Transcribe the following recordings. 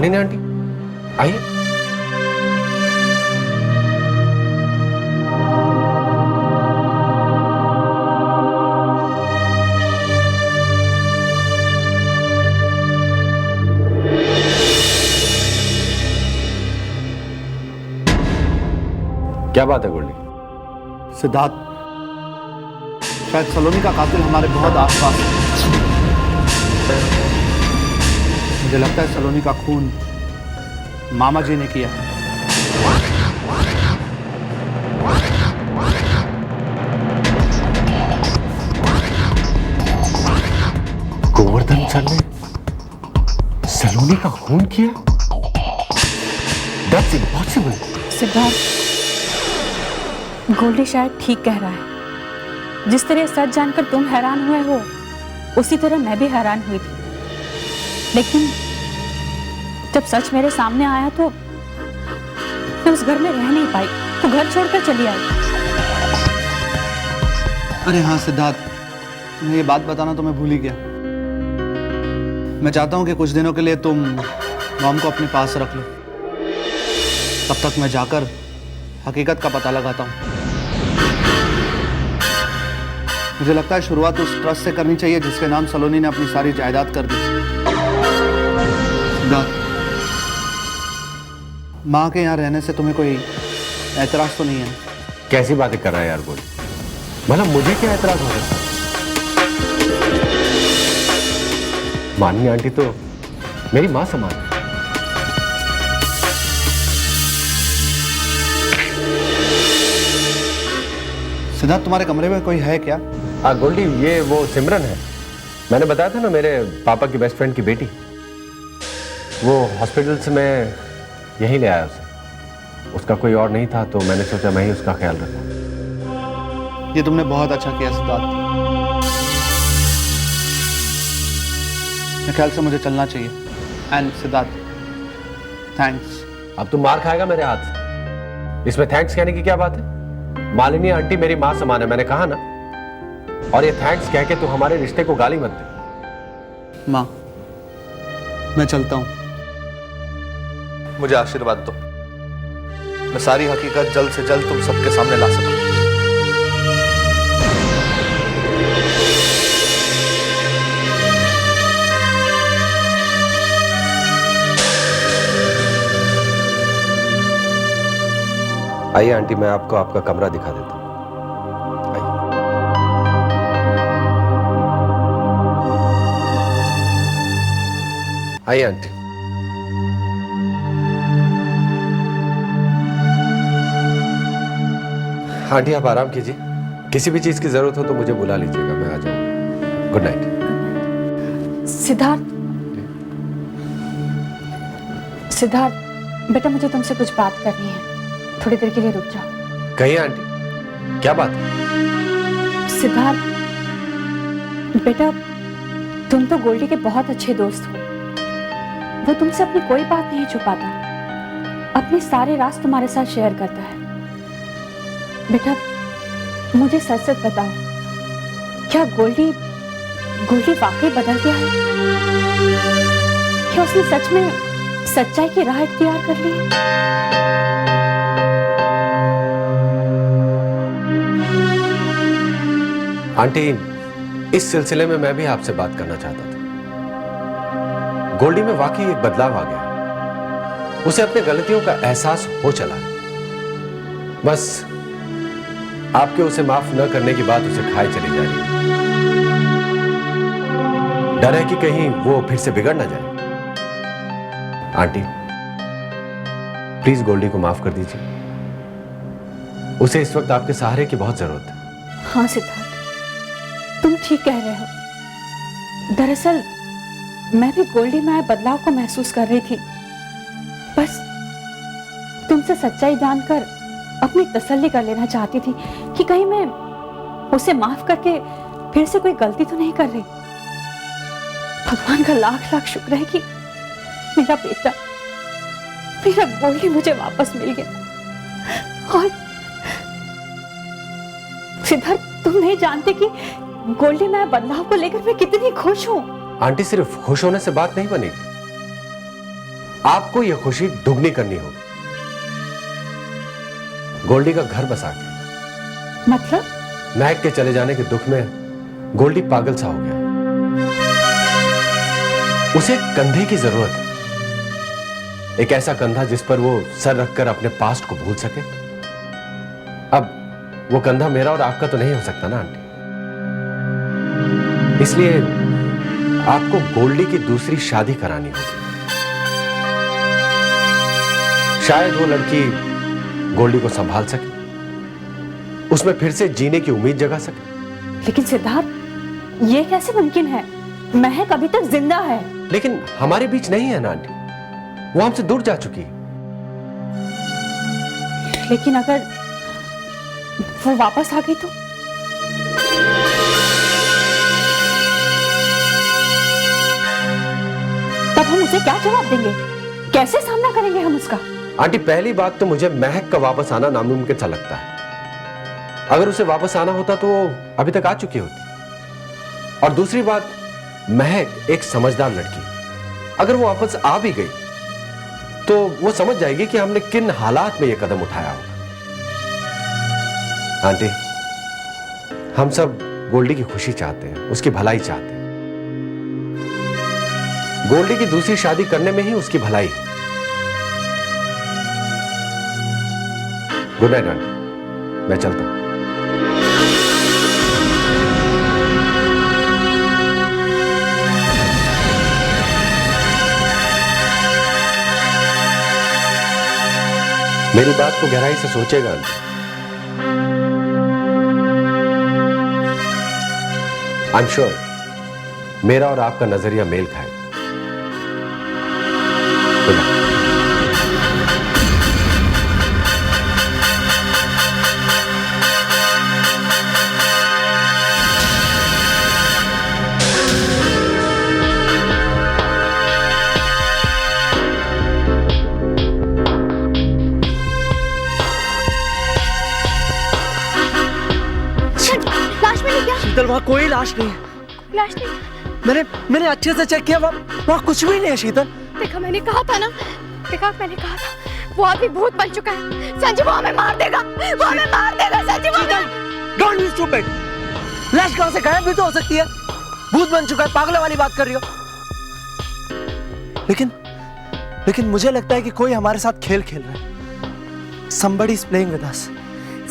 Malini aunty आइए। क्या बात है गोल्डी? सिद्धार्थ, शायद सलोनी का कातिल हमारे बहुत आसपास है। मुझे लगता है सलोनी का खून मामा जी ने किया है। गोवर्धन सर ने सलोनी का खून किया? That's impossible. सिद्धार्थ, गोल्डी शायद ठीक कह रहा है। जिस तरह सच जानकर तुम हैरान हुए हो, उसी तरह मैं भी हैरान हुई थी। लेकिन जब सच मेरे सामने आया तो मैं उस घर में रह नहीं पाई, तो घर छोड़कर चली आई। अरे हाँ सिद्धार्थ, तुम्हें ये बात बताना तो मैं भूल ही गया। मैं चाहता हूँ कि कुछ दिनों के लिए तुम मॉम को अपने पास रख लो। तब तक मैं जाकर हकीकत का पता लगाता हूँ। मुझे लगता है शुरुआत उस ट्रस्ट से करनी चाहिए जिसके नाम सलोनी ने अपनी सारी जायदाद कर दी। माँ के यहाँ रहने से तुम्हें कोई ऐतराज तो नहीं है? कैसी बातें कर रहा है यार गोल्डी? भला मुझे क्या ऐतराज हो रहा है? मालिनी आंटी तो मेरी माँ समान है। सिद्धार्थ, तुम्हारे कमरे में कोई है क्या? हाँ गोल्डी, ये वो सिमरन है। मैंने बताया था ना, मेरे पापा की बेस्ट फ्रेंड की बेटी। वो हॉस्पिटल से मैं यहीं ले आया उसे। उसका कोई और नहीं था तो मैंने सोचा मैं ही उसका ख्याल रखूं। ये तुमने बहुत अच्छा किया सिद्धार्थ। मेरे ख्याल से मुझे चलना चाहिए। And Siddharth, thanks. अब तू मार खाएगा मेरे हाथ से। इसमें थैंक्स कहने की क्या बात है? मालिनी आंटी मेरी माँ समान है, मैंने कहा ना। और ये थैंक्स कह के तू हमारे रिश्ते को गाली मत दे। माँ, मैं चलता हूँ। मुझे आशीर्वाद दो। मैं सारी हकीकत जल्द से जल्द तुम सबके सामने ला सकूं। आइए आंटी, मैं आपको आपका कमरा दिखा देता हूँ। आइए आंटी। आंटी आप आराम कीजिए। किसी भी चीज की जरूरत हो तो मुझे बुला लीजिएगा, मैं आ जाऊंगा। Good night. सिद्धार्थ, सिद्धार्थ बेटा, मुझे तुमसे कुछ बात करनी है। थोड़ी देर के लिए रुक जाओ। कहिए आंटी, क्या बात है? सिद्धार्थ बेटा, तुम तो गोल्डी के बहुत अच्छे दोस्त हो। वो तुमसे अपनी कोई बात नहीं छुपाता, अपने सारे राज तुम्हारे साथ शेयर करता है। बेटा, मुझे सच सच बताओ, क्या गोल्डी वाकई बदल गया है? क्या उसने सच में सच्चाई की राह इख्तियार कर ली है? आंटी, इस सिलसिले में मैं भी आपसे बात करना चाहता था। गोल्डी में वाकई एक बदलाव आ गया है। उसे अपने गलतियों का एहसास हो चला है। बस आपके उसे माफ न करने की बात उसे खाए चली जा रही है। डर है कि कहीं वो फिर से बिगड़ ना जाए। आंटी, प्लीज गोल्डी को माफ कर दीजिए। उसे इस वक्त आपके सहारे की बहुत जरूरत है। हाँ सिद्धार्थ, तुम ठीक कह रहे हो। दरअसल मैं भी गोल्डी में आए बदलाव को महसूस कर रही थी। बस तुमसे सच्चाई जानकर अपनी तसल्ली कर लेना चाहती थी कि कहीं मैं उसे माफ करके फिर से कोई गलती तो नहीं कर रही। भगवान का लाख लाख शुक्र है कि मेरा बेटा, मेरा गोल्डी मुझे वापस मिल गया। और सिद्धार्थ, तुम नहीं जानते कि गोल्डी में बदलाव को लेकर मैं कितनी खुश हूं। आंटी, सिर्फ खुश होने से बात नहीं बनेगी। आपको यह खुशी दुगनी करनी होगी। गोल्डी का घर बसा के। मतलब? महक के चले जाने के दुख में गोल्डी पागल सा हो गया। उसे एक कंधे की जरूरत है, एक ऐसा कंधा जिस पर वो सर रखकर अपने पास्ट को भूल सके। अब वो कंधा मेरा और आपका तो नहीं हो सकता ना आंटी, इसलिए आपको गोल्डी की दूसरी शादी करानी होगी। शायद वो लड़की गोल्डी को संभाल सके, उसमें फिर से जीने की उम्मीद जगा सके। लेकिन सिद्धार्थ, ये कैसे मुमकिन है? महक अभी तक जिंदा है। लेकिन हमारे बीच नहीं है ना आंटी, वो हमसे दूर जा चुकी है। लेकिन अगर वो वापस आ गई तो? तब हम उसे क्या जवाब देंगे? कैसे सामना करेंगे हम उसका? आंटी, पहली बात तो मुझे महक का वापस आना नामुमकिन सा लगता है। अगर उसे वापस आना होता तो वो अभी तक आ चुकी होती। और दूसरी बात, महक एक समझदार लड़की, अगर वो वापस आ भी गई तो वो समझ जाएगी कि हमने किन हालात में यह कदम उठाया होगा। आंटी, हम सब गोल्डी की खुशी चाहते हैं, उसकी भलाई चाहते हैं। गोल्डी की दूसरी शादी करने में ही उसकी भलाई है। गुड नाइट आंटी, मैं चलता हूं। मेरी बात को गहराई से सोचेगा आंटी। आई एम श्योर मेरा और आपका नजरिया मेल खाएगा। Good night. शीतल, वहाँ कोई लाश नहीं है। लाश नहीं? मैंने अच्छे से चेक किया, वहाँ कुछ भी नहीं है शीतल। देखा, मैंने कहा था ना, मैंने कहा था वो आदमी भूत बन चुका है। संजू, वो हमें मार देगा, वो हमें मार देगा संजू। Don't be stupid. लाश कहाँ से गायब भी तो हो सकती है। भूत बन चुका है, पागलों वाली बात कर रही हो। लेकिन मुझे लगता है कि कोई हमारे साथ खेल खेल रहा है। Somebody is playing with us.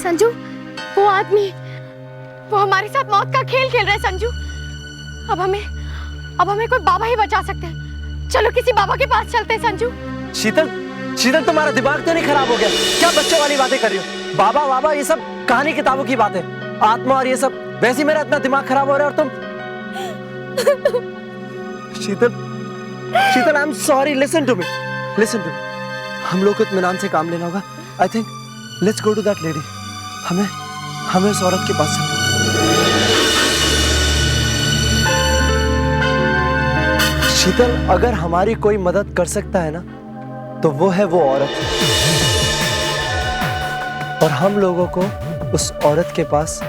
Sanju, वो आदमी, वो हमारे साथ मौत का खेल खेल रहा है संजू। अब हमें कोई बाबा ही बचा सकते हैं। चलो किसी बाबा के पास चलते हैं संजू। शीतल, तुम्हारा दिमाग तो नहीं खराब हो गया? क्या बच्चों वाली बातें कर रही हो? बाबा ये सब कहानी किताबों की बातें, आत्मा और ये सब। वैसे ही मेरा इतना दिमाग खराब हो रहा है और तुम। Sheetal, I am sorry. Listen to me. हम लोग को इत्मीनान से काम लेना होगा। I think let's go to that lady. हमें उस औरत के पास चलना। शीतल, अगर हमारी कोई मदद कर सकता है ना, तो वो है वो औरत। और हम लोगों को उस औरत के पास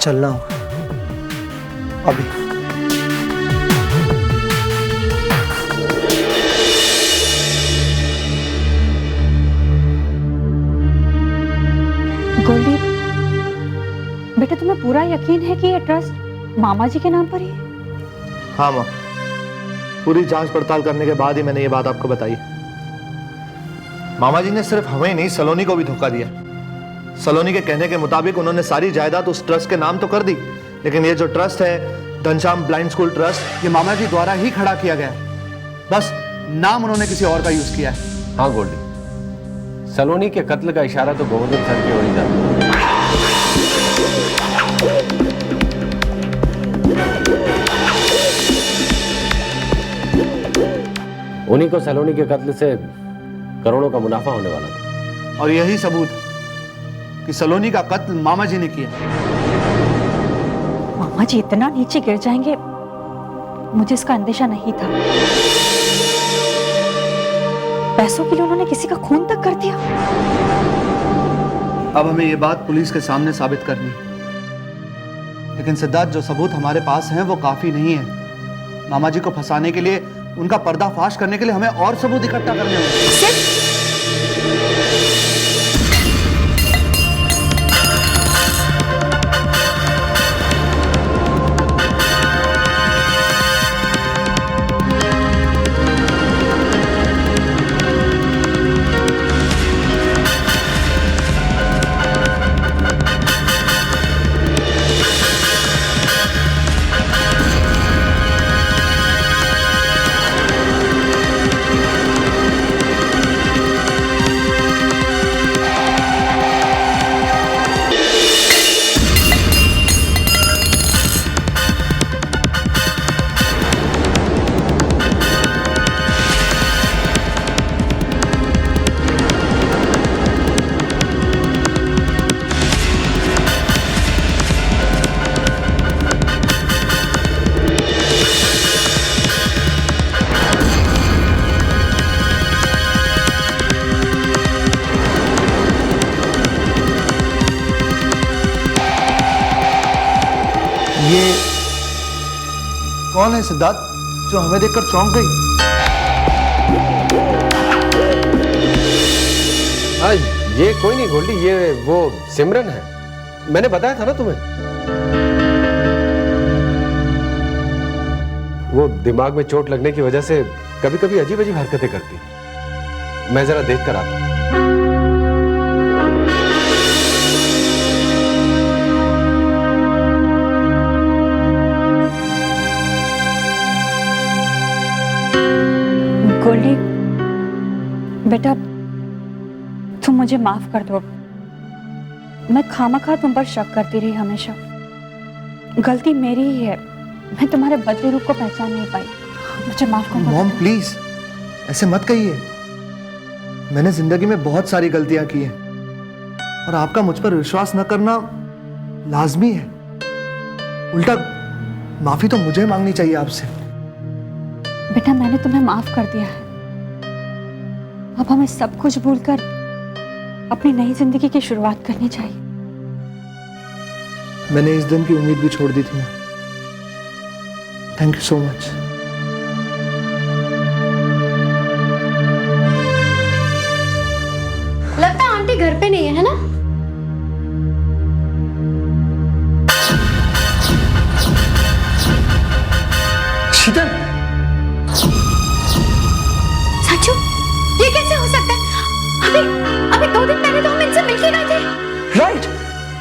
चलना होगा अभी। गोल्डी, बेटा तुम्हें पूरा यकीन है कि ये ट्रस्ट मामा जी के नाम पर ही है? हाँ माँ, पूरी जांच पड़ताल करने के बाद ही मैंने ये बात आपको बताई। मामा जी ने सिर्फ हमें नहीं, सलोनी को भी धोखा दिया। सलोनी के कहने के मुताबिक उन्होंने सारी जायदाद उस ट्रस्ट के नाम तो कर दी, लेकिन ये जो ट्रस्ट है घनश्याम ब्लाइंड स्कूल ट्रस्ट, ये मामा जी द्वारा ही खड़ा किया गया। बस नाम उन्होंने किसी और का यूज किया है। हाँ गोल्डी, सलोनी के कत्ल का इशारा तो गोवर्धन सर की ओर ही जाता है। उन्हीं को सलोनी के कत्ल से करोड़ों का मुनाफा होने वाला था। और यही सबूत कि सलोनी का कत्ल मामा जी ने किया। मामा जी इतना नीचे गिर जाएंगे, मुझे इसका अंदेशा नहीं था। पैसों के लिए उन्होंने किसी का खून तक कर दिया। अब हमें ये बात पुलिस के सामने साबित करनी है, लेकिन सिद्धार्थ, जो सबूत हमारे पास हैं वो काफी नहीं है। मामा जी को फंसाने के लिए उनका पर्दाफाश करने के लिए हमें और सबूत इकट्ठा करने होंगे। ये कौन है सिद्धार्थ जो हमें देखकर चौंक गई? ये कोई नहीं गोल्डी, ये वो सिमरन है। मैंने बताया था ना तुम्हें, वो दिमाग में चोट लगने की वजह से कभी कभी अजीब अजीब हरकतें करती। मैं जरा देख कर आता हूं। गोल्डी बेटा, तुम मुझे माफ कर दो। मैं खामखा तुम पर शक करती रही हमेशा। गलती मेरी ही है, मैं तुम्हारे बदले रूप को पहचान नहीं पाई। मुझे माफ कर दो। मॉम प्लीज ऐसे मत कहिए। मैंने जिंदगी में बहुत सारी गलतियां की हैं और आपका मुझ पर विश्वास न करना लाजमी है। उल्टा माफी तो मुझे मांगनी चाहिए आपसे। बेटा मैंने तुम्हें माफ कर दिया है। अब हमें सब कुछ भूलकर अपनी नई जिंदगी की शुरुआत करनी चाहिए। मैंने इस दिन की उम्मीद भी छोड़ दी थी। Thank you so much. लगता है आंटी घर पे नहीं है ना? शीतल, सच्चू, ये कैसे हो सकता है? अभी 2 दिन पहले तो हम इनसे मिलके गए थे। राइट,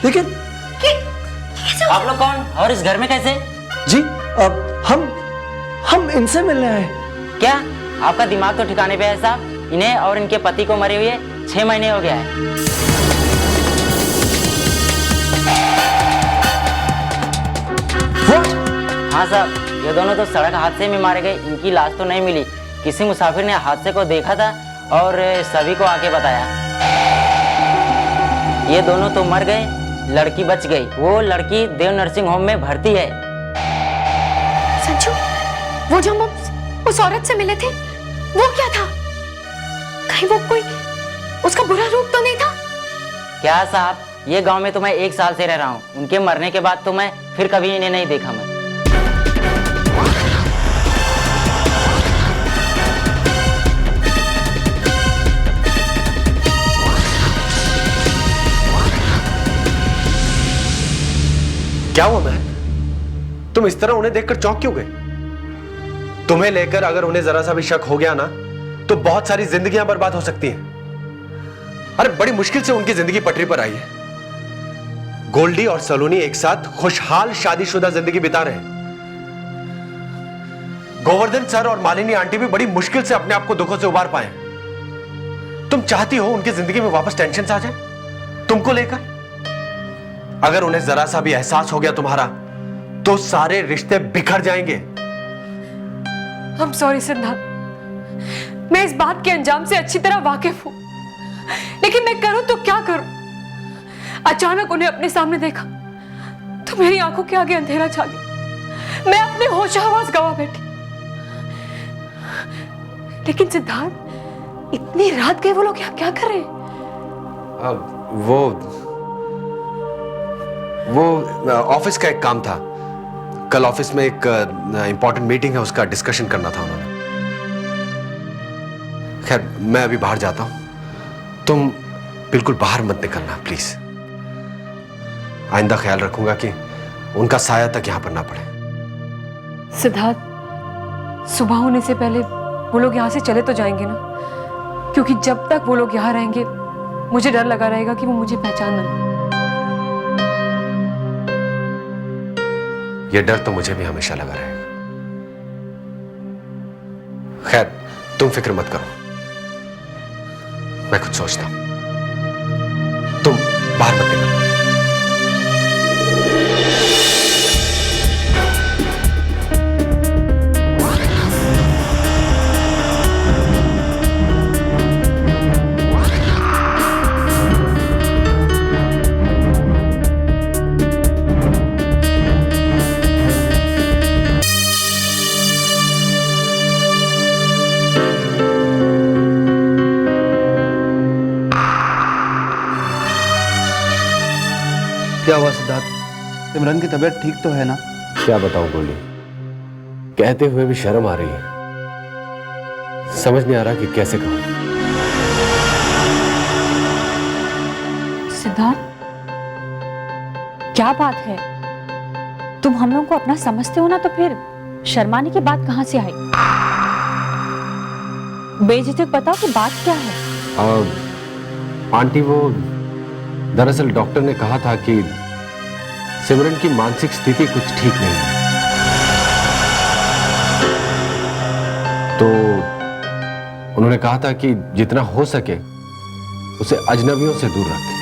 लेकिन कैसे हो? आप लोग कौन और इस घर में कैसे? जी अब हम इनसे मिलने आए। क्या आपका दिमाग तो ठिकाने पे है साहब? इन्हें और इनके पति को मरे हुए 6 महीने हो गया है। What? हाँ साहब, ये दोनों तो सड़क हादसे में मारे गए। इनकी लाश तो नहीं मिली। किसी मुसाफिर ने हादसे को देखा था और सभी को आके बताया। ये दोनों तो मर गए, लड़की बच गई। वो लड़की देव नर्सिंग होम में भर्ती है। संजू, वो जो हम उस औरत से मिले थे, वो क्या था? कहीं वो कोई उसका बुरा रूप तो नहीं था? क्या साहब, ये गांव में तो मैं 1 साल से रह रहा हूँ। उनके मरने के बाद तो मैं फिर कभी इन्हें नहीं देखा। मैं क्या हुआ मैं? तुम इस तरह उन्हें देखकर चौंक क्यों गए? तुम्हें लेकर अगर उन्हें जरा सा भी शक हो गया ना, तो बहुत सारी जिंदगियां बर्बाद हो सकती हैं। अरे बड़ी मुश्किल से उनकी जिंदगी पटरी पर आई है। गोल्डी और सलोनी एक साथ खुशहाल शादीशुदा जिंदगी बिता रहे हैं। गोवर्धन सर और मालिनी आंटी भी बड़ी मुश्किल से अपने आप को दुखों से उबार पाए। तुम चाहती हो उनकी जिंदगी में वापस टेंशन आ जाए तुमको लेकर? अगर उन्हें जरा सा भी एहसास हो गया तुम्हारा, तो सारे रिश्ते बिखर जाएंगे। I'm sorry सिद्धार्थ, मैं इस बात के अंजाम से अच्छी तरह वाकिफ हूं, लेकिन मैं करूं तो क्या करूं? अचानक उन्हें अपने सामने देखा तो मेरी आंखों के आगे अंधेरा छा गया। मैं अपने होश हवास गवा बैठी। लेकिन सिद्धार्थ, इतनी रात गए वो लोग यहाँ क्या कर रहे हैं? वो ऑफिस का एक काम था। कल ऑफिस में एक इंपॉर्टेंट मीटिंग है, उसका डिस्कशन करना था उन्होंने। खैर मैं अभी बाहर जाता हूं, तुम बिल्कुल बाहर मत निकलना प्लीज। आइंदा ख्याल रखूंगा कि उनका साया तक यहां पर ना पड़े। सिद्धार्थ, सुबह होने से पहले वो लोग यहाँ से चले तो जाएंगे ना? क्योंकि जब तक वो लोग यहाँ रहेंगे मुझे डर लगा रहेगा कि वो मुझे पहचान ना लें। यह डर तो मुझे भी हमेशा लगा रहेगा। खैर तुम फिक्र मत करो, मैं कुछ सोचता हूं। तुम बाहर मत निकलो। क्या हुआ सिद्धार्थ? सिमरन की तबीयत ठीक तो है ना? क्या बताऊं गोल्डी, कहते हुए भी शर्म आ रही है। समझ नहीं आ रहा कि कैसे कहूं। सिद्धार्थ, क्या बात है? तुम हम लोगों को अपना समझते हो ना, तो फिर शर्माने की बात कहां से आई? बेझिझक बताओ कि बात क्या है। आंटी, वो दरअसल डॉक्टर ने कहा था कि सिमरन की मानसिक स्थिति कुछ ठीक नहीं है, तो उन्होंने कहा था कि जितना हो सके उसे अजनबियों से दूर रखें,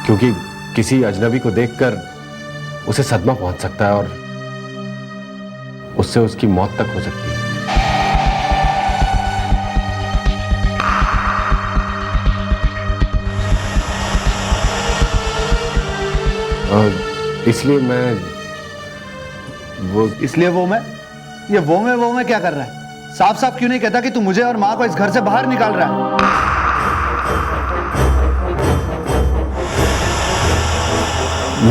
क्योंकि किसी अजनबी को देखकर उसे सदमा पहुंच सकता है और उससे उसकी मौत तक हो सकती है। इसलिए मैं वो मैं क्या कर रहा है? साफ साफ क्यों नहीं कहता कि तू मुझे और माँ को इस घर से बाहर निकाल रहा है?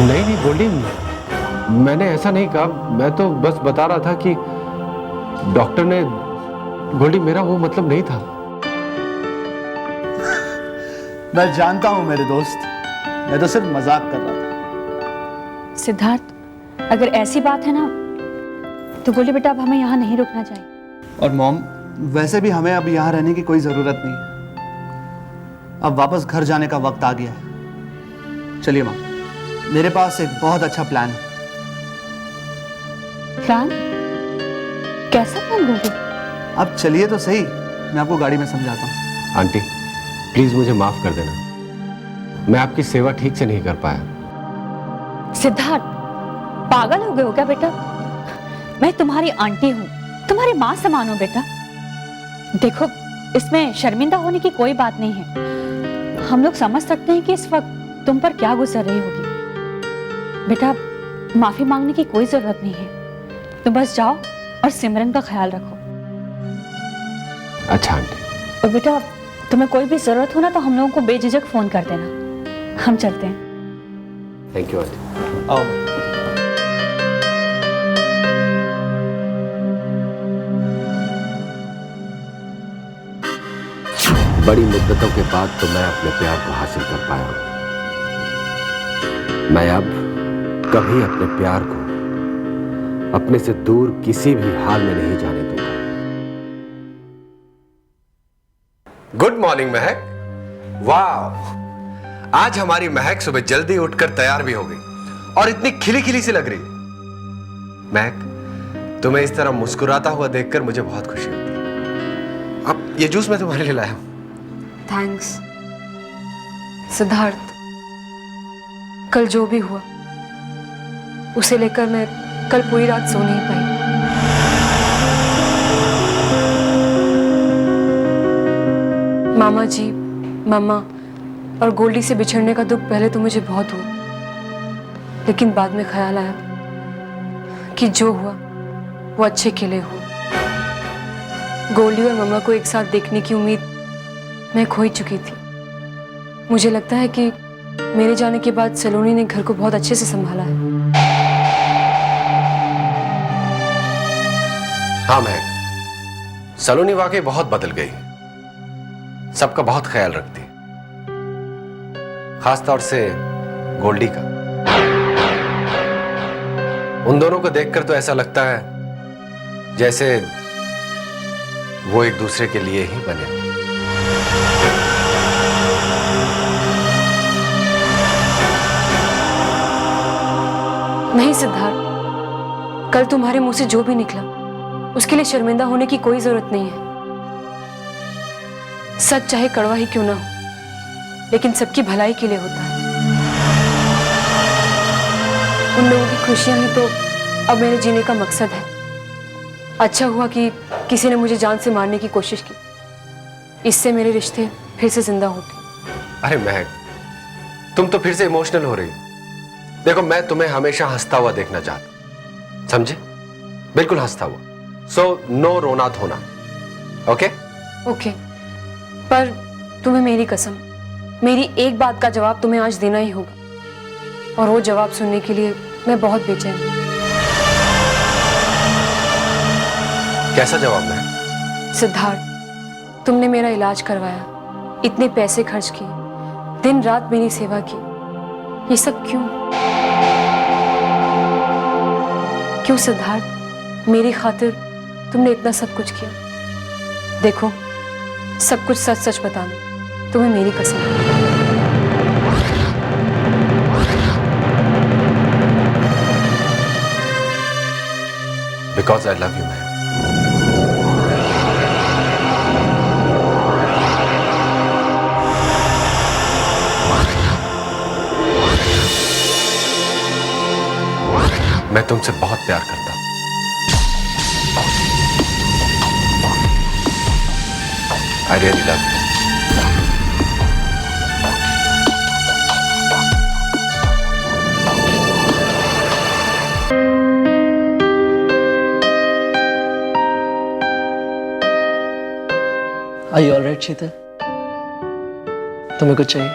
नहीं गोल्डी, मैंने ऐसा नहीं कहा। मैं तो बस बता रहा था कि डॉक्टर ने, गोल्डी मेरा वो मतलब नहीं था। मैं जानता हूं मेरे दोस्त, मैं तो सिर्फ मजाक कर रहा था। सिद्धार्थ, अगर ऐसी बात है ना, तो बोले बेटा अब हमें यहाँ नहीं रुकना चाहिए। और मॉम, वैसे भी हमें अब यहाँ रहने की कोई जरूरत नहीं है। अब वापस घर जाने का वक्त आ गया है। चलिए माँ, मेरे पास एक बहुत अच्छा प्लान है। प्लान? कैसा प्लान बोले? अब चलिए तो सही, मैं आपको गाड़ी में समझाता हूँ। आंटी प्लीज मुझे माफ कर देना, मैं आपकी सेवा ठीक से नहीं कर पाया। सिद्धार्थ, पागल हो गए हो क्या बेटा? मैं तुम्हारी आंटी हूँ, तुम्हारी माँ समान हूँ बेटा। देखो, इसमें शर्मिंदा होने की कोई बात नहीं है। हम लोग समझ सकते हैं कि इस वक्त तुम पर क्या गुजर रही होगी। बेटा, माफी मांगने की कोई जरूरत नहीं है। तुम बस जाओ और सिमरन का ख्याल रखो। अच्छा आंटी। और बेटा, तुम्हें कोई भी जरूरत हो ना, तो हम लोगों को बेझिझक फोन कर देना। हम चलते हैं। Thank you aunty. आओ। बड़ी मुद्दतों के बाद तो मैं अपने प्यार को हासिल कर पाया हूं। मैं अब कभी अपने प्यार को अपने से दूर किसी भी हाल में नहीं जाने दूंगा। गुड मॉर्निंग महक। वाह, आज हमारी महक सुबह जल्दी उठकर तैयार भी हो गई और इतनी खिली खिली सी लग रही है। महक, तुम्हें इस तरह मुस्कुराता हुआ देखकर मुझे बहुत खुशी होती है। अब ये जूस मैं तुम्हारे लिए लाया हूं। थैंक्स सिद्धार्थ। कल जो भी हुआ उसे लेकर मैं कल पूरी रात सो नहीं पाई। मामा जी, मम्मा और गोल्डी से बिछड़ने का दुख पहले तो मुझे बहुत हुआ, लेकिन बाद में ख्याल आया कि जो हुआ वो अच्छे के लिए हुआ। गोल्डी और मम्मा को एक साथ देखने की उम्मीद मैं खो ही चुकी थी। मुझे लगता है कि मेरे जाने के बाद सलोनी ने घर को बहुत अच्छे से संभाला है। हाँ महक, सलोनी वाकई बहुत बदल गई, सबका बहुत ख्याल रखती, खास तौर से गोल्डी का। उन दोनों को देखकर तो ऐसा लगता है जैसे वो एक दूसरे के लिए ही बने। नहीं सिद्धार्थ, कल तुम्हारे मुंह से जो भी निकला उसके लिए शर्मिंदा होने की कोई जरूरत नहीं है। सच चाहे कड़वा ही क्यों ना हो, लेकिन सबकी भलाई के लिए होता है। उन लोगों की खुशियां ही तो अब मेरे जीने का मकसद है। अच्छा हुआ कि किसी ने मुझे जान से मारने की कोशिश की, इससे मेरे रिश्ते फिर से जिंदा हो गए। अरे महक, तुम तो फिर से इमोशनल हो रही। देखो, मैं तुम्हें हमेशा हंसता हुआ देखना चाहता, समझे? बिल्कुल हंसता हुआ। सो नो रोना धोना। ओके ओके, पर तुम्हें मेरी कसम, मेरी एक बात का जवाब तुम्हें आज देना ही होगा, और वो जवाब सुनने के लिए मैं बहुत बेचैन हूं। कैसा जवाब है? सिद्धार्थ, तुमने मेरा इलाज करवाया, इतने पैसे खर्च किए, दिन रात मेरी सेवा की, ये सब क्यों? क्यों सिद्धार्थ, मेरी खातिर तुमने इतना सब कुछ किया? देखो, सब कुछ सच सच बताना, तुम्हें मेरी कसम है। Because I love you, man. मैं तुमसे बहुत प्यार करता हूं। I really love you. Are you all right, शीतल? तुम्हें कुछ चाहिए?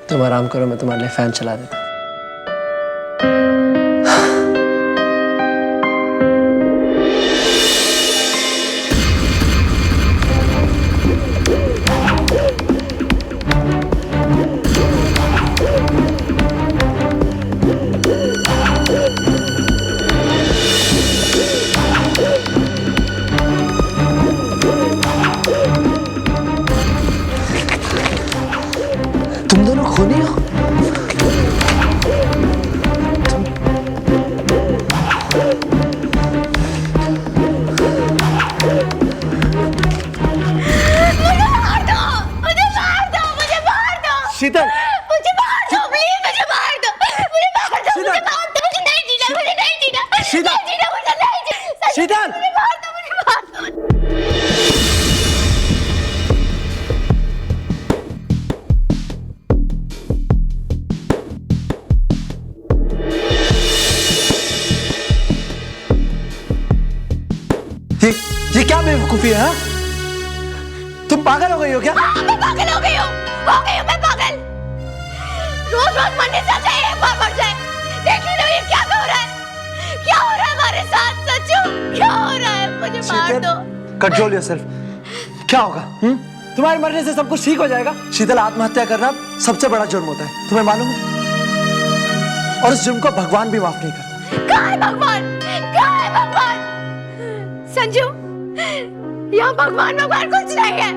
तुम आराम करो, मैं तुम्हारे लिए फैन चला देता हूं। तुम दोनों खूनी हो? शीतल, मुझे मार दो प्लीज, मुझे मार दो, मुझे मार दो, मुझे मार दो, मुझे नहीं जीना, मुझे नहीं जीना, शीतल, नहीं जीना, मुझे नहीं जीना, शीतल, मुझे मार दो, मुझे मार दो। ये क्या बेवकूफी है? हाँ? तुम पागल हो गई हो क्या? हाँ, मैं पागल हो गई हूँ मैं पागल। रोज रोज मरने से अच्छा एक बार मर जाए। देख लो ये क्या हो रहा है, क्या हो रहा है हमारे साथ? सच्चू, क्या हो रहा है? मुझे मार दो। Control yourself. क्या होगा? तुम्हारे मरने से सब कुछ ठीक हो जाएगा? शीतल, आत्महत्या करना सबसे बड़ा जुर्म होता है, तुम्हें मालूम है? और उस जुर्म को भगवान भी माफ नहीं करता। कहाँ है भगवान? कहाँ है भगवान? संजू, यहाँ भगवान कुछ नहीं है,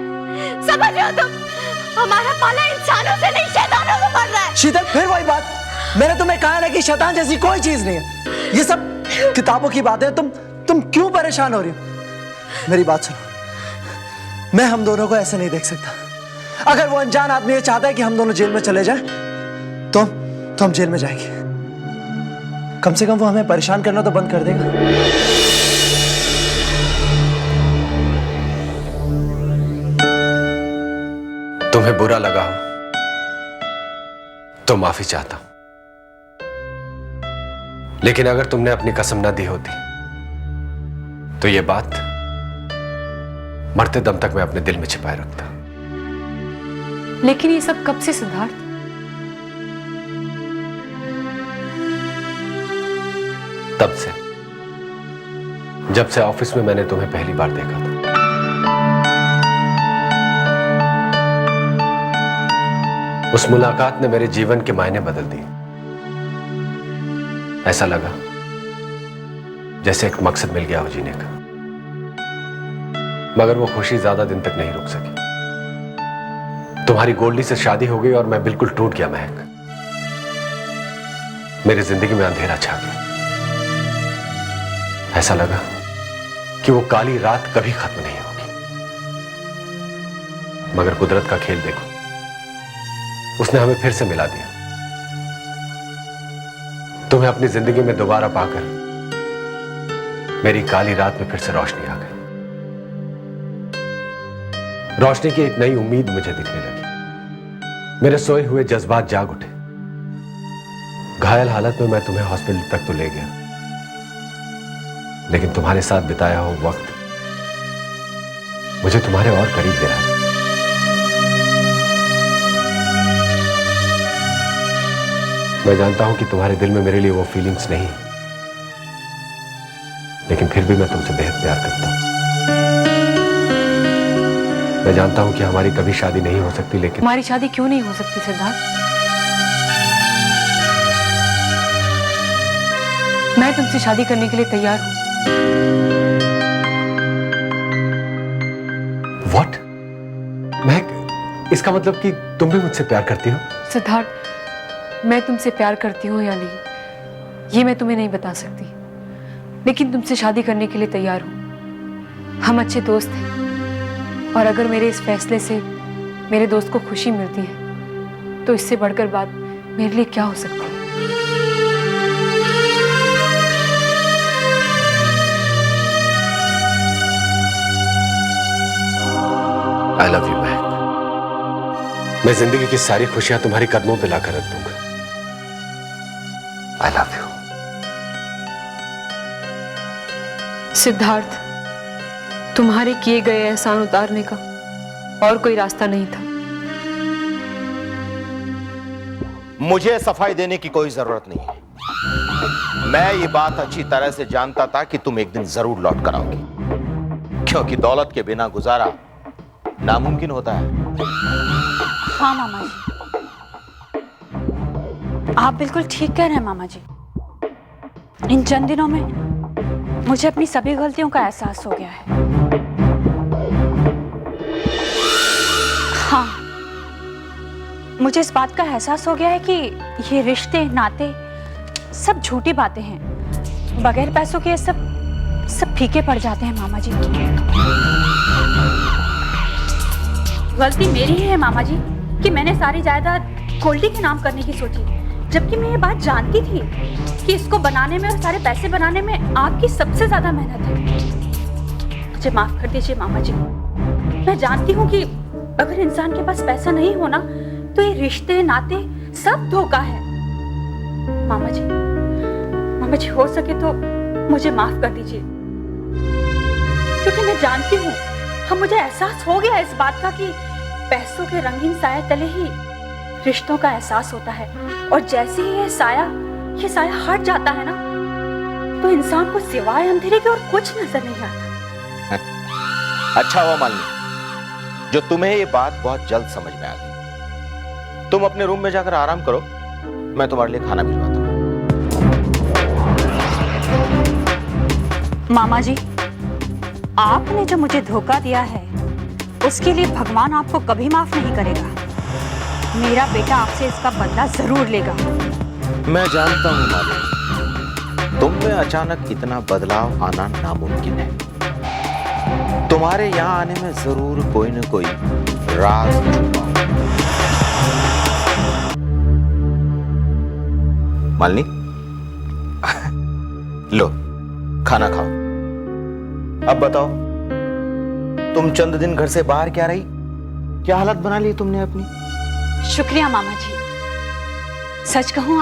समझ रहे हो तुम? हमारा पाला इंसानों से नहीं, शैतानों से बढ़ रहा है। शीतल, फिर वही बात। मैंने तुम्हें कहा ना कि शैतान जैसी कोई चीज नहीं है। ये सब किताबों की बातें। तुम क्यों परेशान हो रही हो? मेरी बात सुनो, मैं हम दोनों को ऐसे नहीं देख सकता। अगर वो अनजान आदमी ये चाहता है कि हम दोनों जेल में चले जाएं, तो हम जेल में जाएंगे। कम से कम वो हमें परेशान करना तो बंद कर देगा। तुम्हें बुरा लगा हो तो माफी चाहता हूं, लेकिन अगर तुमने अपनी कसम ना दी होती तो ये बात मरते दम तक मैं अपने दिल में छिपाए रखता। लेकिन ये सब कब से सिद्धार्थ? तब से जब से ऑफिस में मैंने तुम्हें पहली बार देखा था। उस मुलाकात ने मेरे जीवन के मायने बदल दिए। ऐसा लगा जैसे एक मकसद मिल गया हो जीने का। मगर वो खुशी ज्यादा दिन तक नहीं रुक सकी। तुम्हारी गोल्डी से शादी हो गई और मैं बिल्कुल टूट गया महक। मेरी जिंदगी में अंधेरा छा गया। ऐसा लगा कि वो काली रात कभी खत्म नहीं होगी। मगर कुदरत का खेल देखो, उसने हमें फिर से मिला दिया। तुम्हें अपनी जिंदगी में दोबारा पाकर मेरी काली रात में फिर से रोशनी आ गई। रोशनी की एक नई उम्मीद मुझे दिखने लगी। मेरे सोए हुए जज्बात जाग उठे। घायल हालत में मैं तुम्हें हॉस्पिटल तक तो ले गया, लेकिन तुम्हारे साथ बिताया हुआ वक्त मुझे तुम्हारे और करीब ले आया। मैं जानता हूं कि तुम्हारे दिल में मेरे लिए वो फीलिंग्स नहीं, लेकिन फिर भी मैं तुमसे बेहद प्यार करता हूं। मैं जानता हूं कि हमारी कभी शादी नहीं हो सकती, लेकिन हमारी शादी क्यों नहीं हो सकती सिद्धार्थ? मैं तुमसे शादी करने के लिए तैयार हूं। व्हाट? महक, इसका मतलब कि तुम भी मुझसे प्यार करती हो? सिद्धार्थ, मैं तुमसे प्यार करती हूँ या नहीं ये मैं तुम्हें नहीं बता सकती, लेकिन तुमसे शादी करने के लिए तैयार हूँ। हम अच्छे दोस्त हैं और अगर मेरे इस फैसले से मेरे दोस्त को खुशी मिलती है तो इससे बढ़कर बात मेरे लिए क्या हो सकती है। आई लव यू महक। मैं जिंदगी की सारी खुशियां तुम्हारे कदमों पे लाकर रख दूंगा। I love you. सिद्धार्थ, तुम्हारे किए गए एहसान उतारने का और कोई रास्ता नहीं था। मुझे सफाई देने की कोई जरूरत नहीं है। मैं ये बात अच्छी तरह से जानता था कि तुम एक दिन जरूर लौट कर आओगी, क्योंकि दौलत के बिना गुजारा नामुमकिन होता है। हाँ मामा जी, आप बिल्कुल ठीक कह रहे हैं मामा जी। इन चंद दिनों में मुझे अपनी सभी गलतियों का एहसास हो गया है। हाँ, मुझे इस बात का एहसास हो गया है कि ये रिश्ते नाते सब झूठी बातें हैं। बगैर पैसों के ये सब फीके पड़ जाते हैं मामा जी। गलती मेरी ही है मामा जी कि मैंने सारी जायदाद गोल्डी के नाम करने की सोची, जबकि मैं ये बात जानती थी कि इसको बनाने में और सारे पैसे बनाने में आपकी सबसे ज्यादा मेहनत है। मुझे माफ कर दीजिए मामा जी। मैं जानती हूँ कि अगर इंसान के पास पैसा नहीं होना तो ये रिश्ते नाते सब धोखा है। मामा जी हो सके तो मुझे माफ कर दीजिए, क्योंकि मैं जानती हूँ, हम मुझे एहसास हो गया इस बात का कि पैसों के रंगीन साए तले ही रिश्तों का एहसास होता है, और जैसे ही ये साया हट जाता है ना, तो इंसान को सिवाय अंधेरे के और कुछ नजर नहीं आता। अच्छा हुआ मालिनी जो तुम्हें ये बात बहुत जल्द समझ में आ गई। तुम अपने रूम में जाकर आराम करो, मैं तुम्हारे लिए खाना भिजवाता हूँ। मामा जी, आपने जो मुझे धोखा दिया है उसके लिए भगवान आपको कभी माफ नहीं करेगा। मेरा बेटा आपसे इसका बदला जरूर लेगा। मैं जानता हूँ मालिनी, तुम में अचानक इतना बदलाव आना नामुमकिन है। तुम्हारे यहाँ आने में जरूर कोई न कोई राज छुपा है। मालिनी लो खाना खाओ। अब बताओ, तुम चंद दिन घर से बाहर क्या रही? क्या हालत बना ली तुमने अपनी? शुक्रिया मामा जी। सच कहूं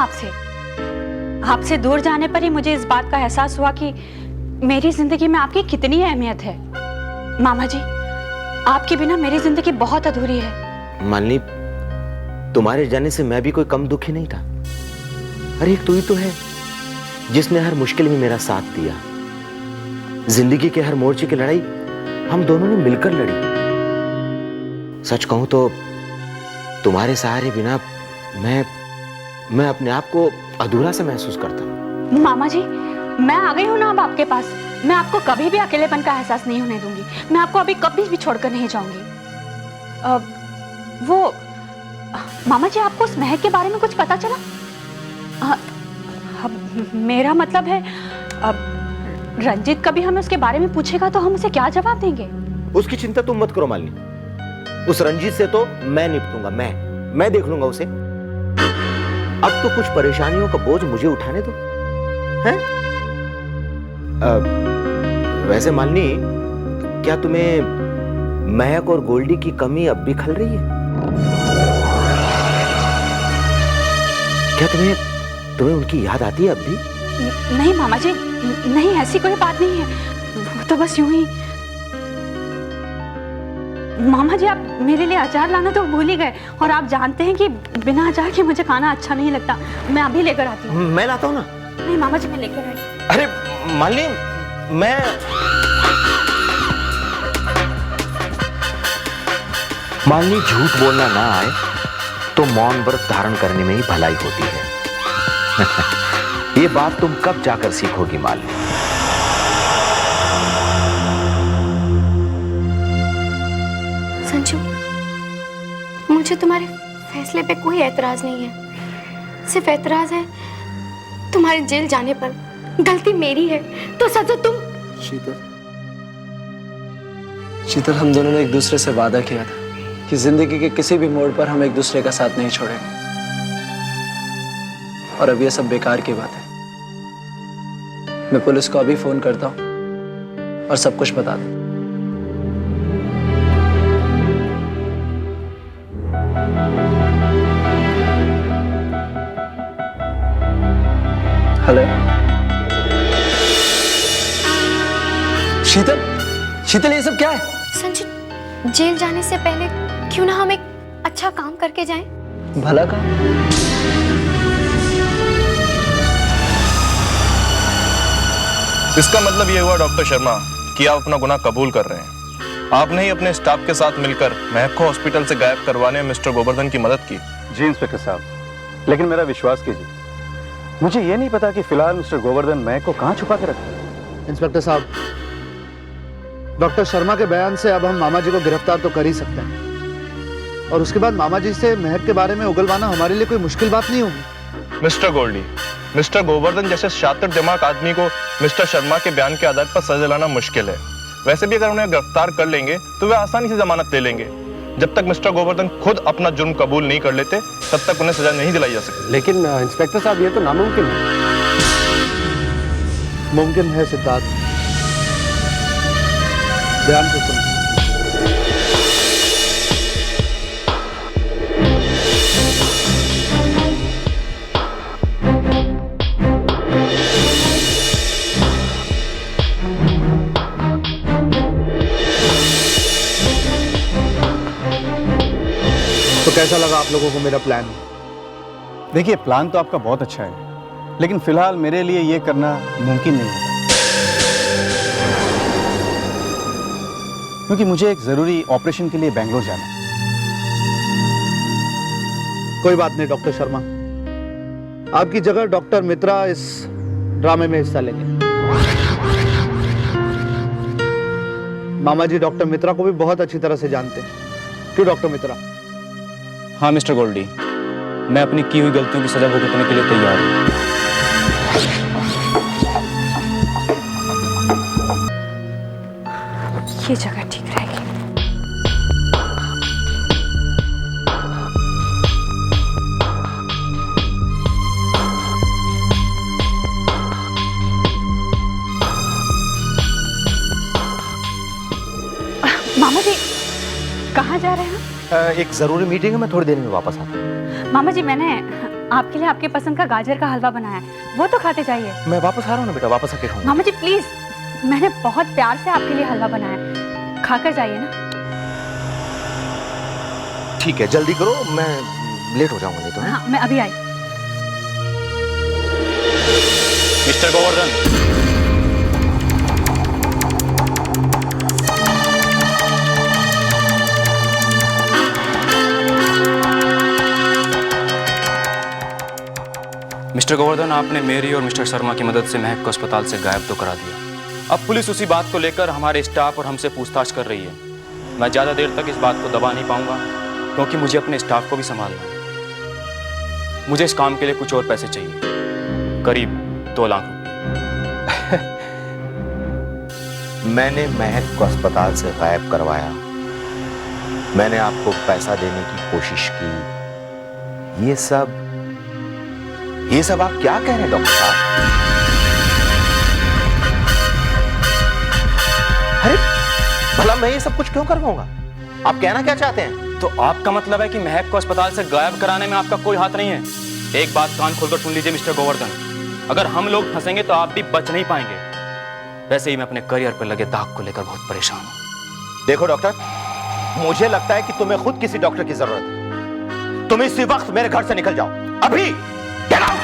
आपसे दूर जाने पर ही मुझे इस बात का एहसास हुआ कि मेरी जिंदगी में आपकी कितनी अहमियत है। मामा जी, आपके बिना मेरी जिंदगी बहुत अधूरी है। मालिनी, तुम्हारे जाने से मैं भी कोई कम दुखी नहीं था। अरे एक तू ही तो है जिसने हर मुश्किल में मेरा साथ दिया। जिंदगी के हर मोर्चे की लड़ाई हम दोनों ने मिलकर लड़ी। सच कहूं तो तुम्हारे सहारे बिना मैं अपने आप को अधूरा सा महसूस करता हूं। मामा जी, मैं आ गई हूँ ना अब आपके पास। मैं आपको कभी भी अकेलेपन का एहसास नहीं होने दूंगी। मैं आपको अभी कभी भी छोड़कर नहीं जाऊंगी। वो मामा जी, आपको उस महक के बारे में कुछ पता चला? मेरा मतलब है, रंजीत कभी हमें उसके बारे में पूछेगा तो हम उसे क्या जवाब देंगे? उसकी चिंता तुम मत करो मालिनी। उस रंजीत से तो मैं निपटूंगा। मैं देख लूंगा उसे। अब तो कुछ परेशानियों का बोझ मुझे उठाने दो, हैं? वैसे मालिनी, क्या तुम्हें महक और गोल्डी की कमी अब भी खल रही है? क्या तुम्हें उनकी याद आती है अब भी? नहीं मामा जी, नहीं, ऐसी कोई बात नहीं है। वो तो बस यूं ही। मामा जी, आप मेरे लिए अचार लाना तो भूल ही गए, और आप जानते हैं कि बिना अचार के मुझे खाना अच्छा नहीं लगता। मैं अभी लेकर आती हूँ। मैं लाता हूँ ना। नहीं मामा जी, मैं लेकर आई। अरे मालिनी, मालिनी, झूठ बोलना ना आए तो मौन व्रत धारण करने में ही भलाई होती है। ये बात तुम कब जाकर सीखोगी मालिनी? संजू, मुझे तुम्हारे फैसले पे कोई एतराज नहीं है। सिर्फ एतराज है तुम्हारे जेल जाने पर। गलती मेरी है तो सजा तुम। शीतल, हम दोनों ने एक दूसरे से वादा किया था कि जिंदगी के किसी भी मोड़ पर हम एक दूसरे का साथ नहीं छोड़ेंगे, और अब ये सब बेकार की बात है। मैं पुलिस को अभी फोन करता हूँ और सब कुछ बता दूँ। हेलो शीतल, ये सब क्या है? संजू, जेल जाने से पहले क्यों ना हम एक अच्छा काम करके जाएं? भला काम? इसका मतलब ये हुआ डॉक्टर शर्मा कि आप अपना गुनाह कबूल कर रहे हैं। आपने ही अपने स्टाफ के साथ मिलकर महक को हॉस्पिटल से गायब करवाने में मिस्टर गोवर्धन की मदद की। जी इंस्पेक्टर साहब, लेकिन मेरा विश्वास कीजिए, मुझे ये नहीं पता कि फिलहाल मिस्टर गोवर्धन महक को कहाँ छुपा के रखा है। इंस्पेक्टर साहब, डॉक्टर शर्मा के बयान से अब हम मामा जी को गिरफ्तार तो कर ही सकते हैं, और उसके बाद मामा जी से महक के बारे में उगलवाना हमारे लिए कोई मुश्किल बात नहीं होगी। मिस्टर गोल्डी, मिस्टर गोवर्धन जैसे शातिर दिमाग आदमी को मिस्टर शर्मा के बयान के आधार पर सजा दिलाना मुश्किल है। वैसे भी अगर उन्हें गिरफ्तार कर लेंगे तो वे आसानी से जमानत ले लेंगे। जब तक मिस्टर गोवर्धन खुद अपना जुर्म कबूल नहीं कर लेते तब तक उन्हें सजा नहीं दिलाई जा सकती। लेकिन इंस्पेक्टर साहब, ये तो नामुमकिन है। मुमकिन है सिद्धार्थ, ध्यान से सुनो। तो कैसा लगा आप लोगों को मेरा प्लान? देखिए, प्लान तो आपका बहुत अच्छा है, लेकिन फिलहाल मेरे लिए ये करना मुमकिन नहीं होगा, क्योंकि मुझे एक जरूरी ऑपरेशन के लिए बेंगलोर जाना है। कोई बात नहीं डॉक्टर शर्मा, आपकी जगह डॉक्टर मित्रा इस ड्रामे में हिस्सा लेंगे। मामा जी डॉक्टर मित्रा को भी बहुत अच्छी तरह से जानते हैं, क्यों डॉक्टर मित्रा? हाँ मिस्टर गोल्डी, मैं अपनी की हुई गलतियों की सजा भुगतने के लिए तैयार हूँ। ये जगह ठीक रहेगी। मामा जी, कहाँ जा रहे हैं? एक जरूरी मीटिंग है, मैं थोड़ी देर में वापस आता हूँ। मामा जी, मैंने आपके लिए आपके पसंद का गाजर का हलवा बनाया है, वो तो खाते जाइए। मैं वापस आ रहा हूँ ना बेटा, वापस आके खाऊंगा। मामा जी प्लीज, मैंने बहुत प्यार से आपके लिए हलवा बनाया है, खाकर जाइए ना। ठीक है, जल्दी करो, मैं लेट हो जाऊंगा नहीं तो। हाँ, मैं अभी आई। मिस्टर गोवर्धन, मिस्टर गोवर्धन, आपने मेरी और मिस्टर शर्मा की मदद से महक को अस्पताल से गायब तो करा दिया। अब पुलिस उसी बात को लेकर हमारे स्टाफ और हमसे पूछताछ कर रही है। मैं ज़्यादा देर तक इस बात को दबा नहीं पाऊंगा, क्योंकि मुझे अपने स्टाफ को भी संभालना है। मुझे इस काम के लिए कुछ और पैसे चाहिए, करीब 2 लाख रुपए। मैंने महक को अस्पताल से गायब करवाया, मैंने आपको पैसा देने की कोशिश की। ये सब आप क्या कह रहे हैं डॉक्टर साहब? अरे भला मैं ये सब कुछ क्यों करवाऊंगा? आप कहना क्या चाहते हैं? तो आपका मतलब है कि महक को अस्पताल से गायब कराने में आपका कोई हाथ नहीं है? एक बात कान खोलकर सुन लीजिए मिस्टर गोवर्धन, अगर हम लोग फंसेंगे तो आप भी बच नहीं पाएंगे। वैसे ही मैं अपने करियर पर लगे दाग को लेकर बहुत परेशान हूं। देखो डॉक्टर, मुझे लगता है कि तुम्हें खुद किसी डॉक्टर की जरूरत है। तुम इसी वक्त मेरे घर से निकल जाओ, अभी। Get out!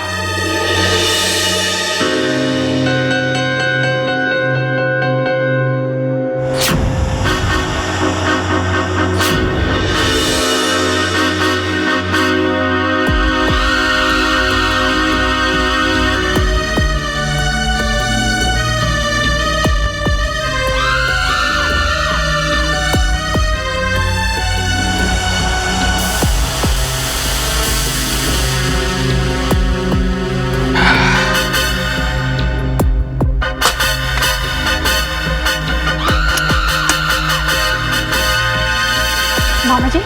मामा जी, ये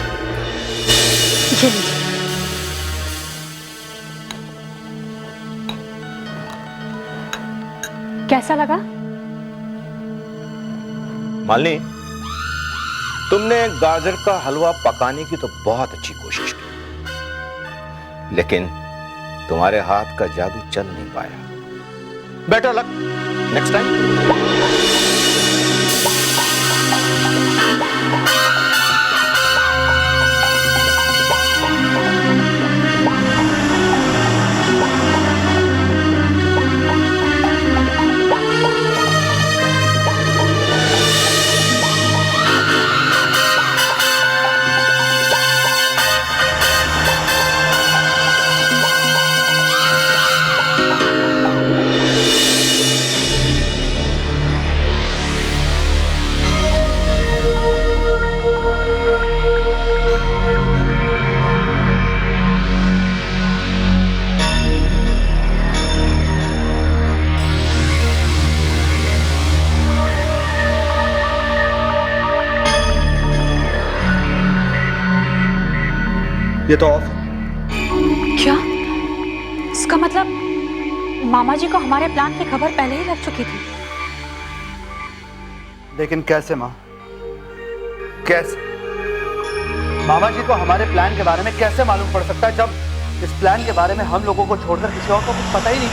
लीजिए। कैसा लगा? मालिनी, तुमने गाजर का हलवा पकाने की तो बहुत अच्छी कोशिश की, लेकिन तुम्हारे हाथ का जादू चल नहीं पाया। Better luck next time. ये तो ऑफ। क्या? इसका मतलब मामा जी को हमारे प्लान की खबर पहले ही लग चुकी थी। लेकिन कैसे माँ? कैसे? मामा जी को हमारे प्लान के बारे में कैसे मालूम पड़ सकता है, जब इस प्लान के बारे में हम लोगों को छोड़कर किसी और को कुछ पता ही नहीं।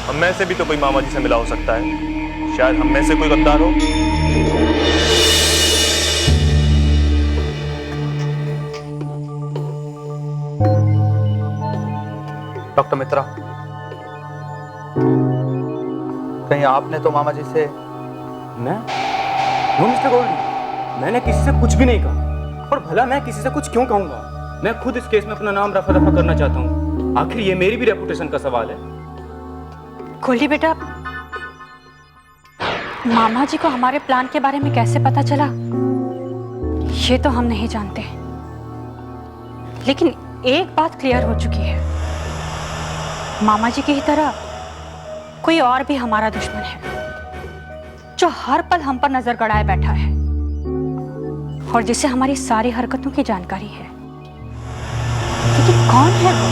हम में से भी तो कोई मामा जी से मिला हो सकता है, शायद हम में से कोई गद्दार हो। डॉक्टर मित्रा, कहीं आपने तो मामा जी से? मैं? नो मिस्टर गोल्डी, मैंने किसी से कुछ भी नहीं कहा। और भला मैं किसी से कुछ क्यों कहूंगा? मैं खुद इस केस में अपना नाम रफा दफा करना चाहता हूँ। आखिर ये मेरी भी रेपुटेशन का सवाल है। गोल्डी बेटा, मामा जी को हमारे प्लान के बारे में कैसे पता चला ये तो हम नहीं जानते, लेकिन एक बात क्लियर हो चुकी है, मामा जी की ही तरह कोई और भी हमारा दुश्मन है जो हर पल हम पर नजर गड़ाए बैठा है और जिसे हमारी सारी हरकतों की जानकारी है। लेकिन कौन है वो?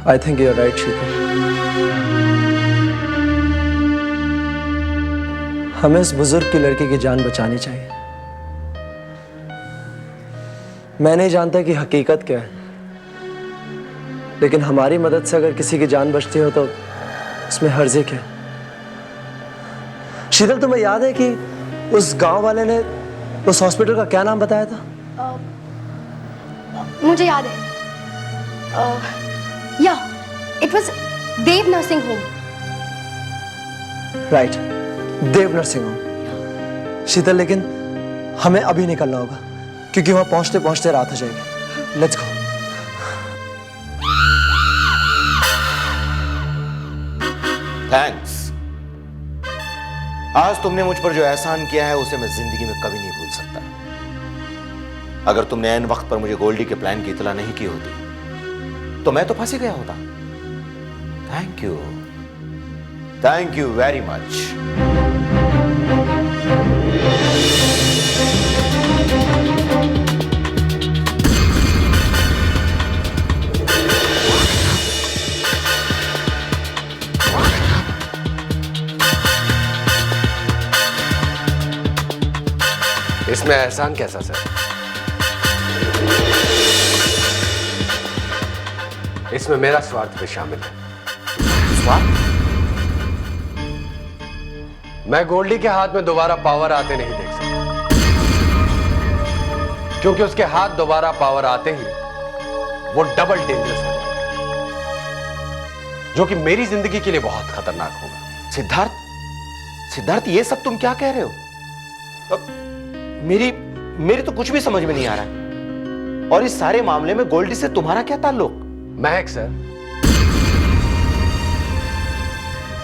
I think you're right, शीतल। हमें इस बुजुर्ग की लड़की की जान बचानी चाहिए। मैं नहीं जानता कि हकीकत क्या है, लेकिन हमारी मदद से अगर किसी की जान बचती हो तो इसमें हर्जे क्या? शीतल, तुम्हें याद है कि उस गांव वाले ने उस हॉस्पिटल का क्या नाम बताया था? मुझे याद है, Yeah, it was Dev Nursing Home. Right, Dev nursing home. Sheetal, लेकिन हमें अभी निकलना होगा क्योंकि वहां पहुंचते पहुंचते रात हो जाएगी। Let's go. थैंक्स। आज तुमने मुझ पर जो एहसान किया है उसे मैं जिंदगी में कभी नहीं भूल सकता। अगर तुमने ऐन वक्त पर मुझे गोल्डी के प्लान की इतला नहीं की होती तो मैं तो फंस ही गया होता। Thank you very much. इसमें एहसान कैसा सर? इसमें मेरा स्वार्थ भी शामिल है। स्वार्थ? मैं गोल्डी के हाथ में दोबारा पावर आते नहीं देख सकता, क्योंकि उसके हाथ दोबारा पावर आते ही वो डबल डेंजरस हो जाएगा, जो कि मेरी जिंदगी के लिए बहुत खतरनाक होगा। सिद्धार्थ, ये सब तुम क्या कह रहे हो? मेरी तो कुछ भी समझ में नहीं आ रहा है। और इस सारे मामले में गोल्डी से तुम्हारा क्या ताल्लुक? महक सर,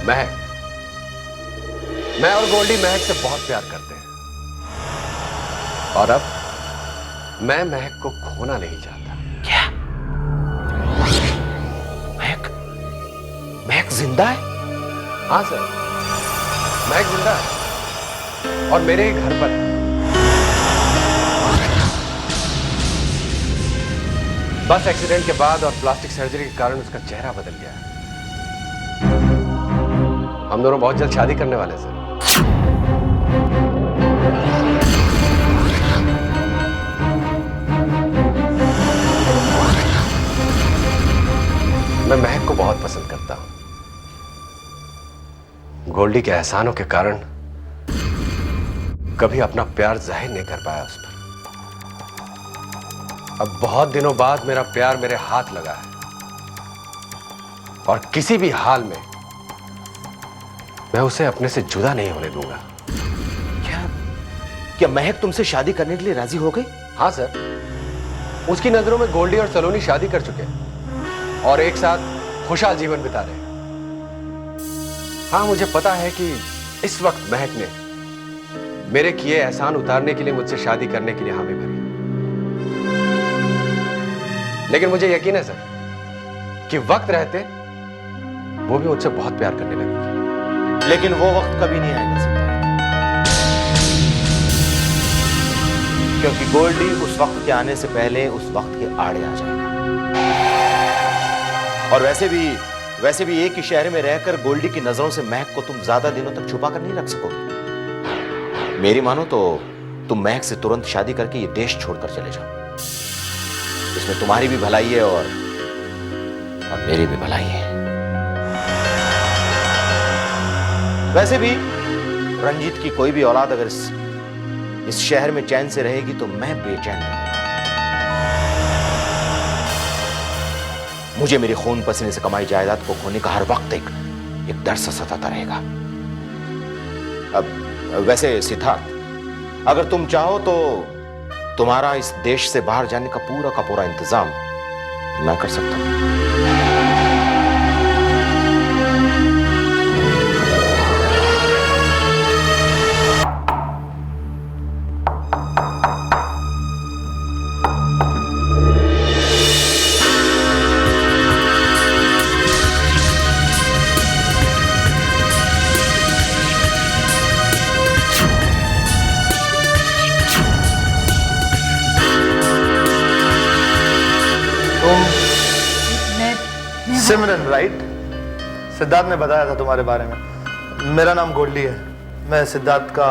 महक। मैं और गोल्डी महक से बहुत प्यार करते हैं और अब मैं महक को खोना नहीं चाहता। क्या? महक जिंदा है? हाँ सर, महक जिंदा है और मेरे ही घर पर है। बस एक्सीडेंट के बाद और प्लास्टिक सर्जरी के कारण उसका चेहरा बदल गया है। हम दोनों बहुत जल्द शादी करने वाले हैं सर। मैं महक को बहुत पसंद करता हूं। गोल्डी के एहसानों के कारण कभी अपना प्यार जाहिर नहीं कर पाया उस पर। अब बहुत दिनों बाद मेरा प्यार मेरे हाथ लगा है और किसी भी हाल में मैं उसे अपने से जुदा नहीं होने दूंगा। क्या महक तुमसे शादी करने के लिए राजी हो गई? हाँ सर, उसकी नजरों में गोल्डी और सलोनी शादी कर चुके हैं और एक साथ खुशहाल जीवन बिता रहे हैं। हाँ, मुझे पता है कि इस वक्त महक ने मेरे किए एहसान उतारने के लिए मुझसे शादी करने के लिए हामी भरी, लेकिन मुझे यकीन है सर कि वक्त रहते वो भी मुझसे बहुत प्यार करने लगेगी। लेकिन वो वक्त कभी नहीं आएगा सिद्धार्थ, क्योंकि गोल्डी उस वक्त के आने से पहले उस वक्त के आड़े आ जाएगा। और वैसे भी एक ही शहर में रहकर गोल्डी की नजरों से महक को तुम ज्यादा दिनों तक छुपा कर नहीं रख सकोगे। मेरी मानो तो तुम महक से तुरंत शादी करके ये देश छोड़कर चले जाओ। इसमें तुम्हारी भी भलाई है और मेरी भी भलाई है। वैसे भी रंजीत की कोई भी औलाद अगर इस शहर में चैन से रहेगी तो मैं बेचैन रहूंगा। मुझे मेरे खून पसीने से कमाई जायदाद को खोने का हर वक्त एक डर सा सताता रहेगा। अब वैसे सिद्धार्थ, अगर तुम चाहो तो तुम्हारा इस देश से बाहर जाने का पूरा इंतजाम मैं कर सकता हूं। सिमरन, राइट? सिद्धार्थ ने बताया था तुम्हारे बारे में। मेरा नाम गोल्डी है। मैं सिद्धार्थ का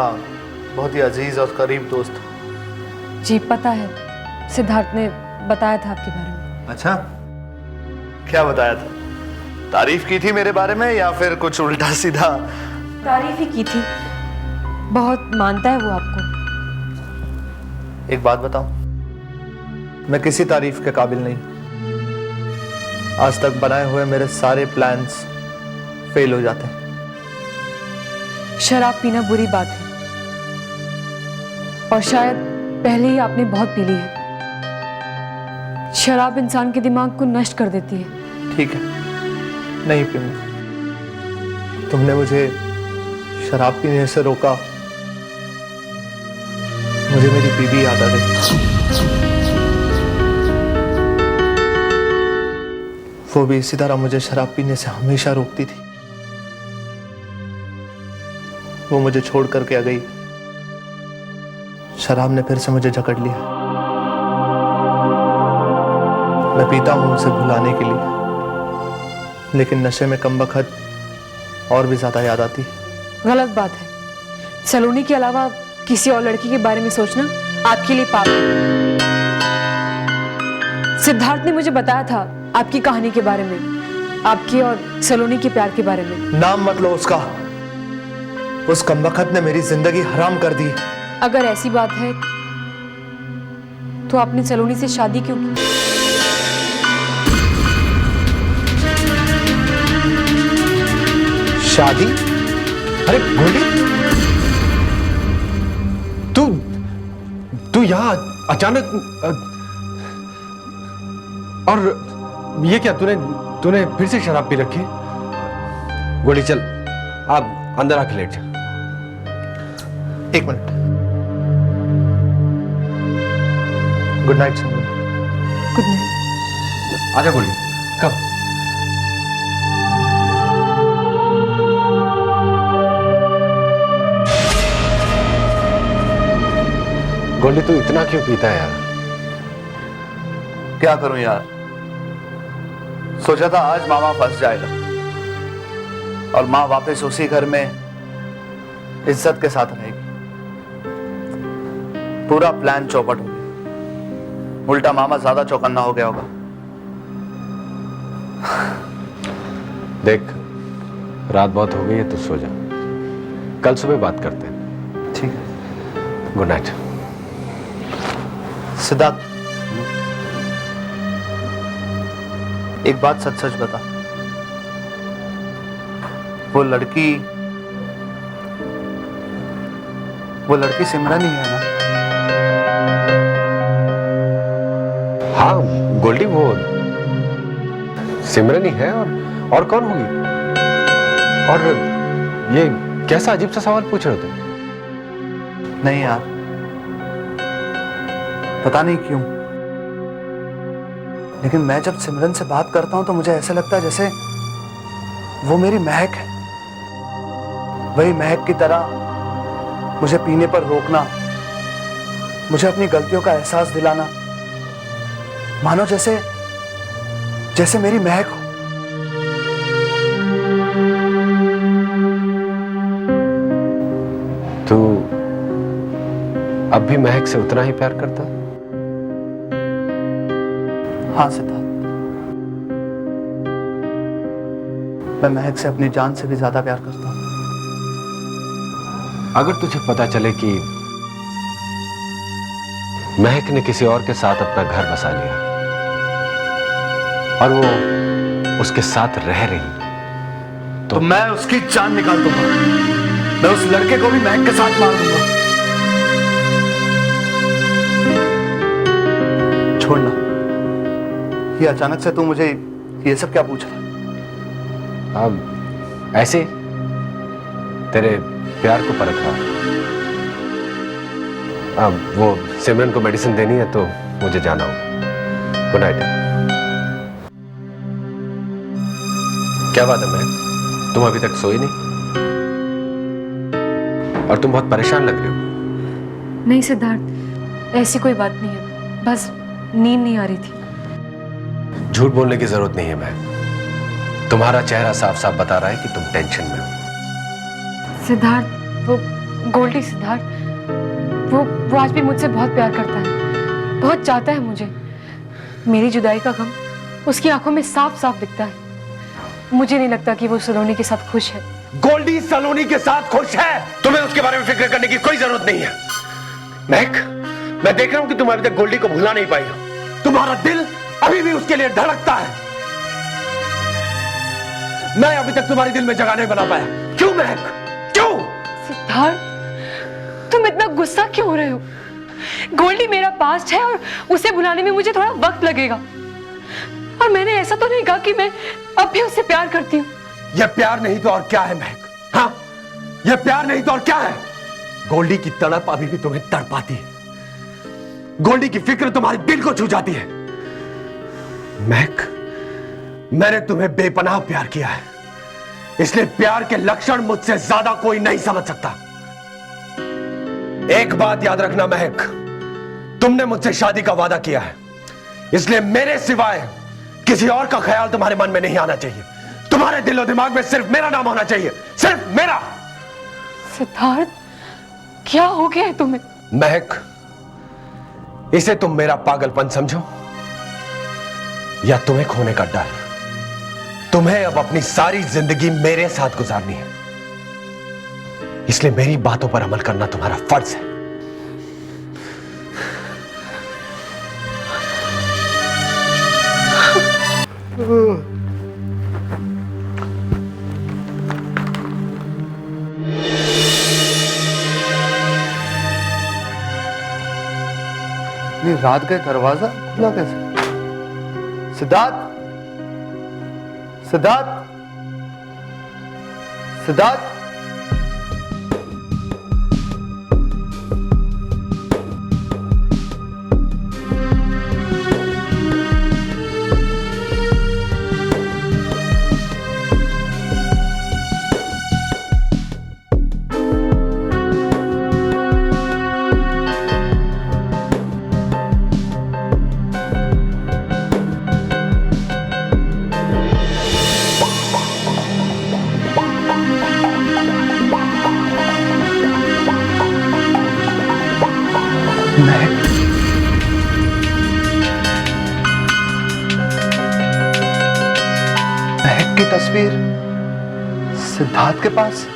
बहुत ही अजीज और करीब दोस्त हूँ। जी पता है, सिद्धार्थ ने बताया था आपके बारे में। अच्छा, क्या बताया था? तारीफ की थी मेरे बारे में या फिर कुछ उल्टा सीधा? तारीफ ही की थी, बहुत मानता है वो आपको। एक बात बताऊं, मैं किसी तारीफ के काबिल नहीं। आज तक बनाए हुए मेरे सारे प्लान्स फेल हो जाते हैं। शराब पीना बुरी बात है और शायद पहले ही आपने बहुत पी ली है। शराब इंसान के दिमाग को नष्ट कर देती है। ठीक है, नहीं पीऊंगा। तुमने मुझे शराब पीने से रोका, मुझे मेरी बीवी याद आ गई। वो भी इसी तरह मुझे शराब पीने से हमेशा रोकती थी। वो मुझे छोड़ करके आ गई। शराब ने फिर से मुझे जकड़ लिया। मैं पीता हूं उसे भुलाने के लिए, लेकिन नशे में कमबख्त और भी ज्यादा याद आती है। गलत बात है। सलोनी के अलावा किसी और लड़की के बारे में सोचना आपके लिए पाप है। सिद्धार्थ ने मुझे बताया था आपकी कहानी के बारे में, आपकी और सलोनी के प्यार के बारे में। नाम मत लो उसका। उस कमबख्त ने मेरी जिंदगी हराम कर दी। अगर ऐसी बात है तो आपने सलोनी से शादी क्यों की? शादी? अरे गोल्डी, तू यहां अचानक और ये क्या, तूने फिर से शराब पी रखी? गोल्डी चल, आप अंदर आके लेट जा। एक minute. Good night Simran. Good night. आजा गोल्डी, कब? गोल्डी तू इतना क्यों पीता है यार? क्या करूं यार, सोचा था आज मामा फंस जाएगा और माँ वापस उसी घर में इज्जत के साथ रहेगी। पूरा प्लान चौपट हो गया। उल्टा मामा ज्यादा चौकन्ना हो गया होगा। देख, रात बहुत हो गई है, तू सो जा। कल सुबह बात करते हैं। ठीक है, गुड नाइट। सिद्धार्थ, एक बात सच सच बता, वो लड़की सिमरन ही है ना? हाँ गोल्डी, वो सिमरन ही है और कौन होगी? और ये कैसा अजीब सा सवाल पूछ रहे हो तुम? नहीं यार, पता नहीं क्यों, लेकिन मैं जब सिमरन से बात करता हूं तो मुझे ऐसा लगता है जैसे वो मेरी महक है। वही महक की तरह मुझे पीने पर रोकना, मुझे अपनी गलतियों का एहसास दिलाना, मानो जैसे मेरी महक हो। तू अब भी महक से उतना ही प्यार करता? हाँ सिद्धार्थ, मैं महक से अपनी जान से भी ज्यादा प्यार करता हूं। अगर तुझे पता चले कि महक ने किसी और के साथ अपना घर बसा लिया और वो उसके साथ रह रही, तो मैं उसकी जान निकाल दूंगा। मैं उस लड़के को भी महक के साथ मार दूंगा। छोड़ना, ये अचानक से तू मुझे ये सब क्या पूछ रहा? अब ऐसे तेरे प्यार को परख रहा। अब वो सिमरन को मेडिसिन देनी है तो मुझे जाना होगा। Good night. क्या बात है महक, तुम अभी तक सोई नहीं और तुम बहुत परेशान लग रही हो। नहीं सिद्धार्थ, ऐसी कोई बात नहीं है, बस नींद नहीं आ रही थी। झूठ बोलने की जरूरत नहीं है महक, तुम्हारा चेहरा साफ साफ बता रहा है कि तुम टेंशन में हो। सिद्धार्थ, वो गोल्डी सिद्धार्थ, वो आज भी मुझसे बहुत प्यार करता है, बहुत चाहता है मुझे। मेरी जुदाई का गम उसकी आंखों में साफ साफ दिखता है। मुझे नहीं लगता कि वो सलोनी के साथ खुश है। गोल्डी सलोनी के साथ खुश है, तुम्हें उसके बारे में फिक्र करने की कोई जरूरत नहीं है। महक, मैं देख रहा हूं कि तुम अभी तक गोल्डी को भुला नहीं पाई हो। तुम्हारा दिल अभी भी उसके लिए धड़कता है। मैं अभी तक तुम्हारे दिल में जगह नहीं बना पाया। क्यों महक, क्यों? सिद्धार्थ, तुम इतना गुस्सा क्यों हो रहे हो? गोल्डी मेरा पास्ट है और उसे भुलाने में मुझे थोड़ा वक्त लगेगा। और मैंने ऐसा तो नहीं कहा कि मैं अब भी उससे प्यार करती हूँ। यह प्यार नहीं तो और क्या है महक? हाँ, यह प्यार नहीं तो और क्या है? गोल्डी की तड़प अभी भी तुम्हें तड़पाती है। गोल्डी की फिक्र तुम्हारे दिल को छू जाती है। महक, मैंने तुम्हें बेपनाह प्यार किया है, इसलिए प्यार के लक्षण मुझसे ज्यादा कोई नहीं समझ सकता। एक बात याद रखना महक, तुमने मुझसे शादी का वादा किया है, इसलिए मेरे सिवाय किसी और का ख्याल तुम्हारे मन में नहीं आना चाहिए। तुम्हारे दिलो दिमाग में सिर्फ मेरा नाम होना चाहिए, सिर्फ मेरा। सिद्धार्थ, क्या हो गया है तुम्हें? महक, इसे तुम मेरा पागलपन समझो या तुम्हें खोने का डर। तुम्हें अब अपनी सारी जिंदगी मेरे साथ गुजारनी है, इसलिए मेरी बातों पर अमल करना तुम्हारा फर्ज है। नहीं, रात का दरवाजा खुला कैसे? सिद्धार्थ, सिद्धार्थ, सिद्धार्थ। महक की तस्वीर सिद्धार्थ के पास।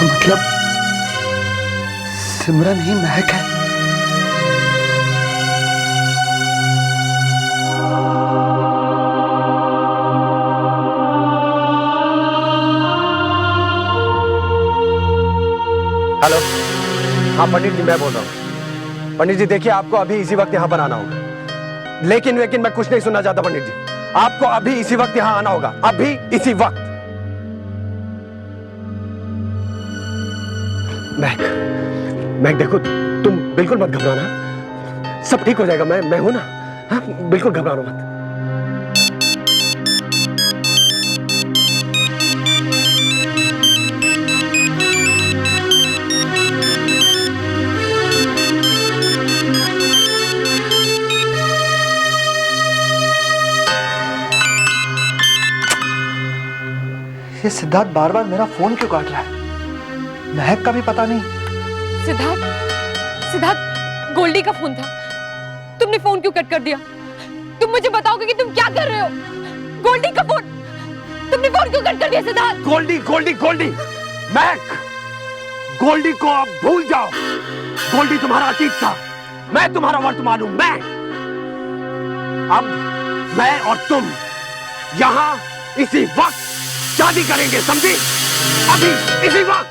मतलब सिमरन ही महक है। हेलो, हाँ पंडित जी मैं बोल रहा हूँ। पंडित जी देखिए, आपको अभी इसी वक्त यहाँ पर आना होगा। लेकिन मैं कुछ नहीं सुनना चाहता पंडित जी। आपको अभी इसी वक्त यहाँ आना होगा, अभी इसी वक्त। महक देखो, तुम बिल्कुल मत घबराना, सब ठीक हो जाएगा। मैं हूं ना। हाँ, बिल्कुल घबराना मत। ये सिद्धार्थ बार बार मेरा फोन क्यों काट रहा है? महक का भी पता नहीं। सिद्धार्थ, गोल्डी का फोन था। तुमने फोन क्यों कट कर दिया? तुम मुझे बताओगे कि तुम क्या कर रहे हो? गोल्डी का फोन, तुमने फोन क्यों कट कर दिया सिद्धार्थ? गोल्डी महक, गोल्डी को अब भूल जाओ। गोल्डी तुम्हारा अतीत था, मैं तुम्हारा वर्तमान हूं। अब मैं और तुम यहां इसी वक्त शादी करेंगे, समझी? अभी इसी वक्त।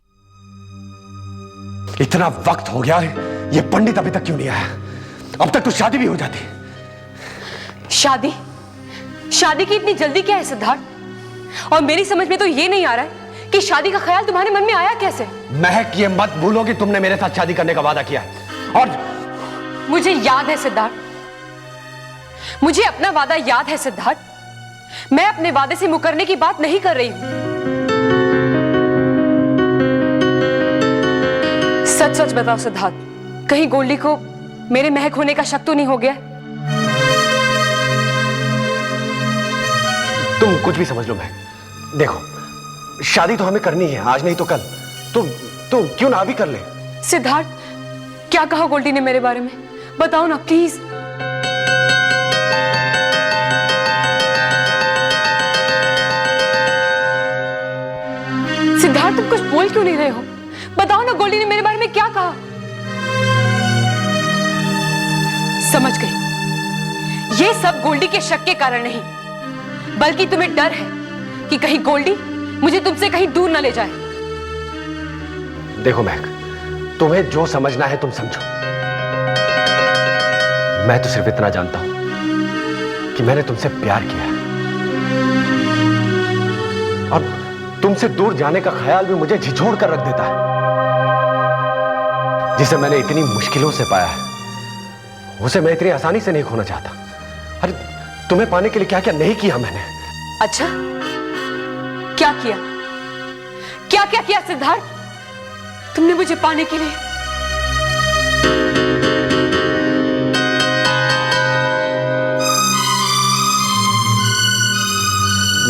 इतना वक्त हो गया है, ये पंडित अभी तक क्यों नहीं आया? अब तक तो शादी भी हो जाती। शादी? शादी की इतनी जल्दी क्या है सिद्धार्थ? और मेरी समझ में तो ये नहीं आ रहा है कि शादी का ख्याल तुम्हारे मन में आया कैसे? महक, ये मत भूलो कि तुमने मेरे साथ शादी करने का वादा किया है। और मुझे याद है सिद्धार्थ, मुझे अपना वादा याद है सिद्धार्थ। मैं अपने वादे से मुकरने की बात नहीं कर रही हूं। सच सच बताओ सिद्धार्थ, कहीं गोल्डी को मेरे महक होने का शक तो नहीं हो गया? तुम कुछ भी समझ लो महक, देखो शादी तो हमें करनी है, आज नहीं तो कल। तो क्यों ना अभी कर ले? सिद्धार्थ, क्या कहा गोल्डी ने मेरे बारे में? बताओ ना प्लीज। सिद्धार्थ, तुम कुछ बोल क्यों नहीं रहे हो? बताओ ना गोल्डी ने मेरे बारे में क्या कहा? समझ गई, ये सब गोल्डी के शक के कारण नहीं, बल्कि तुम्हें डर है कि कहीं गोल्डी मुझे तुमसे कहीं दूर न ले जाए। देखो महक, तुम्हें जो समझना है तुम समझो। मैं तो सिर्फ इतना जानता हूं कि मैंने तुमसे प्यार किया है, और तुमसे दूर जाने का ख्याल भी मुझे झिझोड़ कर रख देता है। जिसे मैंने इतनी मुश्किलों से पाया है, उसे मैं इतनी आसानी से नहीं खोना चाहता। अरे तुम्हें पाने के लिए क्या क्या नहीं किया मैंने। अच्छा, क्या किया? क्या क्या किया सिद्धार्थ तुमने मुझे पाने के लिए?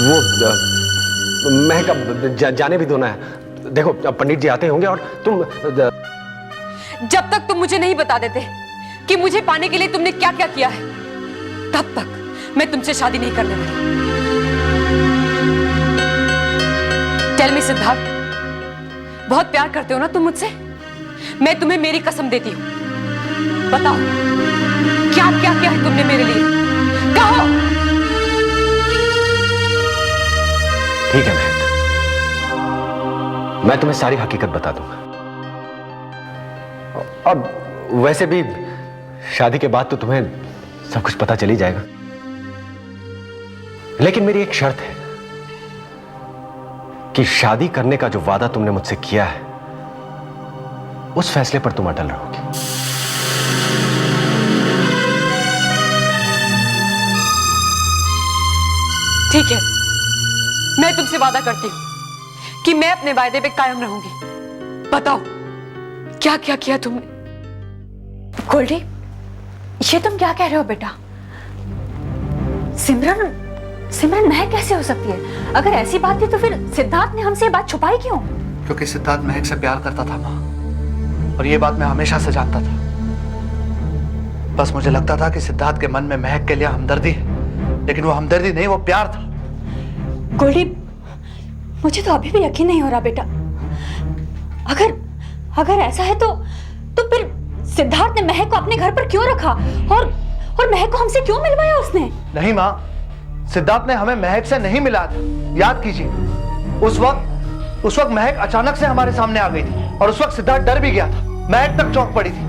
वो महक, अब जाने भी दो ना। देखो पंडित जी आते होंगे, और तुम जब तक तुम मुझे नहीं बता देते कि मुझे पाने के लिए तुमने क्या क्या किया है, तब तक मैं तुमसे शादी नहीं करने वाली। टेल मी सिद्धार्थ, बहुत प्यार करते हो ना तुम मुझसे? मैं तुम्हें मेरी कसम देती हूं, बताओ क्या क्या किया है तुमने मेरे लिए? कहो। ठीक है महक, मैं तुम्हें सारी हकीकत बता दूंगा। अब वैसे भी शादी के बाद तो तुम्हें सब कुछ पता चल ही जाएगा, लेकिन मेरी एक शर्त है कि शादी करने का जो वादा तुमने मुझसे किया है, उस फैसले पर तुम अटल रहोगी। ठीक है, मैं तुमसे वादा करती हूं कि मैं अपने वायदे पे कायम रहूंगी। बताओ क्या क्या किया तुमने? गोल्डी, ये तुम क्या कह रहे हो बेटा? सिमरन महक कैसे हो सकती है? अगर ऐसी बात थी तो फिर सिद्धार्थ ने हमसे ये बात छुपाई क्यों? क्योंकि सिद्धार्थ महक से प्यार करता था माँ, और ये बात मैं हमेशा से जानता था। बस मुझे लगता था कि सिद्धार्थ के मन में महक के लिए हमदर्दी है, लेकिन वो हमदर्दी नहीं, वो प्यार था। गोल्डी, मुझे तो अभी भी यकीन नहीं हो रहा बेटा। अगर ऐसा है तो फिर सिद्धार्थ ने महक को अपने घर पर क्यों रखा, और महक को हमसे क्यों मिलवाया उसने? नहीं माँ, सिद्धार्थ ने हमें महक से नहीं मिला था। याद कीजिए, उस वक्त महक अचानक से हमारे सामने आ गई थी, और उस वक्त सिद्धार्थ डर भी गया था। महक तक चौंक पड़ी थी।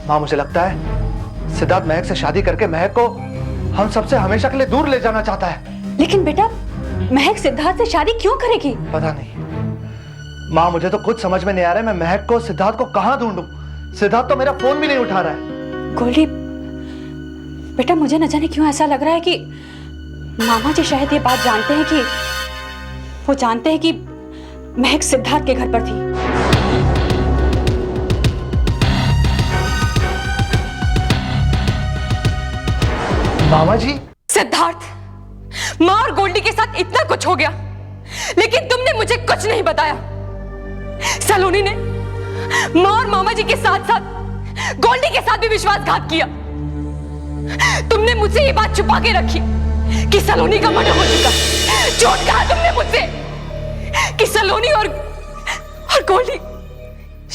माँ, मुझे लगता है सिद्धार्थ महक से शादी करके महक को हम सबसे हमेशा के लिए दूर ले जाना चाहता है। लेकिन बेटा, महक सिद्धार्थ से शादी क्यों करेगी? पता नहीं माँ, मुझे तो कुछ समझ में नहीं आ रहा है। मैं महक को, सिद्धार्थ को कहां ढूंढूं? सिद्धार्थ तो मेरा फोन भी नहीं उठा रहा है। गोल्डी बेटा, मुझे न जाने क्यों ऐसा लग रहा है कि मामा जी शायद ये बात जानते हैं कि महक सिद्धार्थ के घर पर थी। मामा जी? सिद्धार्थ, माँ और गोल्डी के साथ इतना कुछ हो गया, लेकिन तुमने मुझे कुछ नहीं बताया। सलोनी ने माँ और मामा जी के साथ साथ गोल्डी के साथ भी विश्वासघात किया। तुमने मुझसे ये बात छुपा के रखी कि सलोनी का मर्डर हो चुका। झूठ कहा तुमने मुझसे कि सलोनी और गोल्डी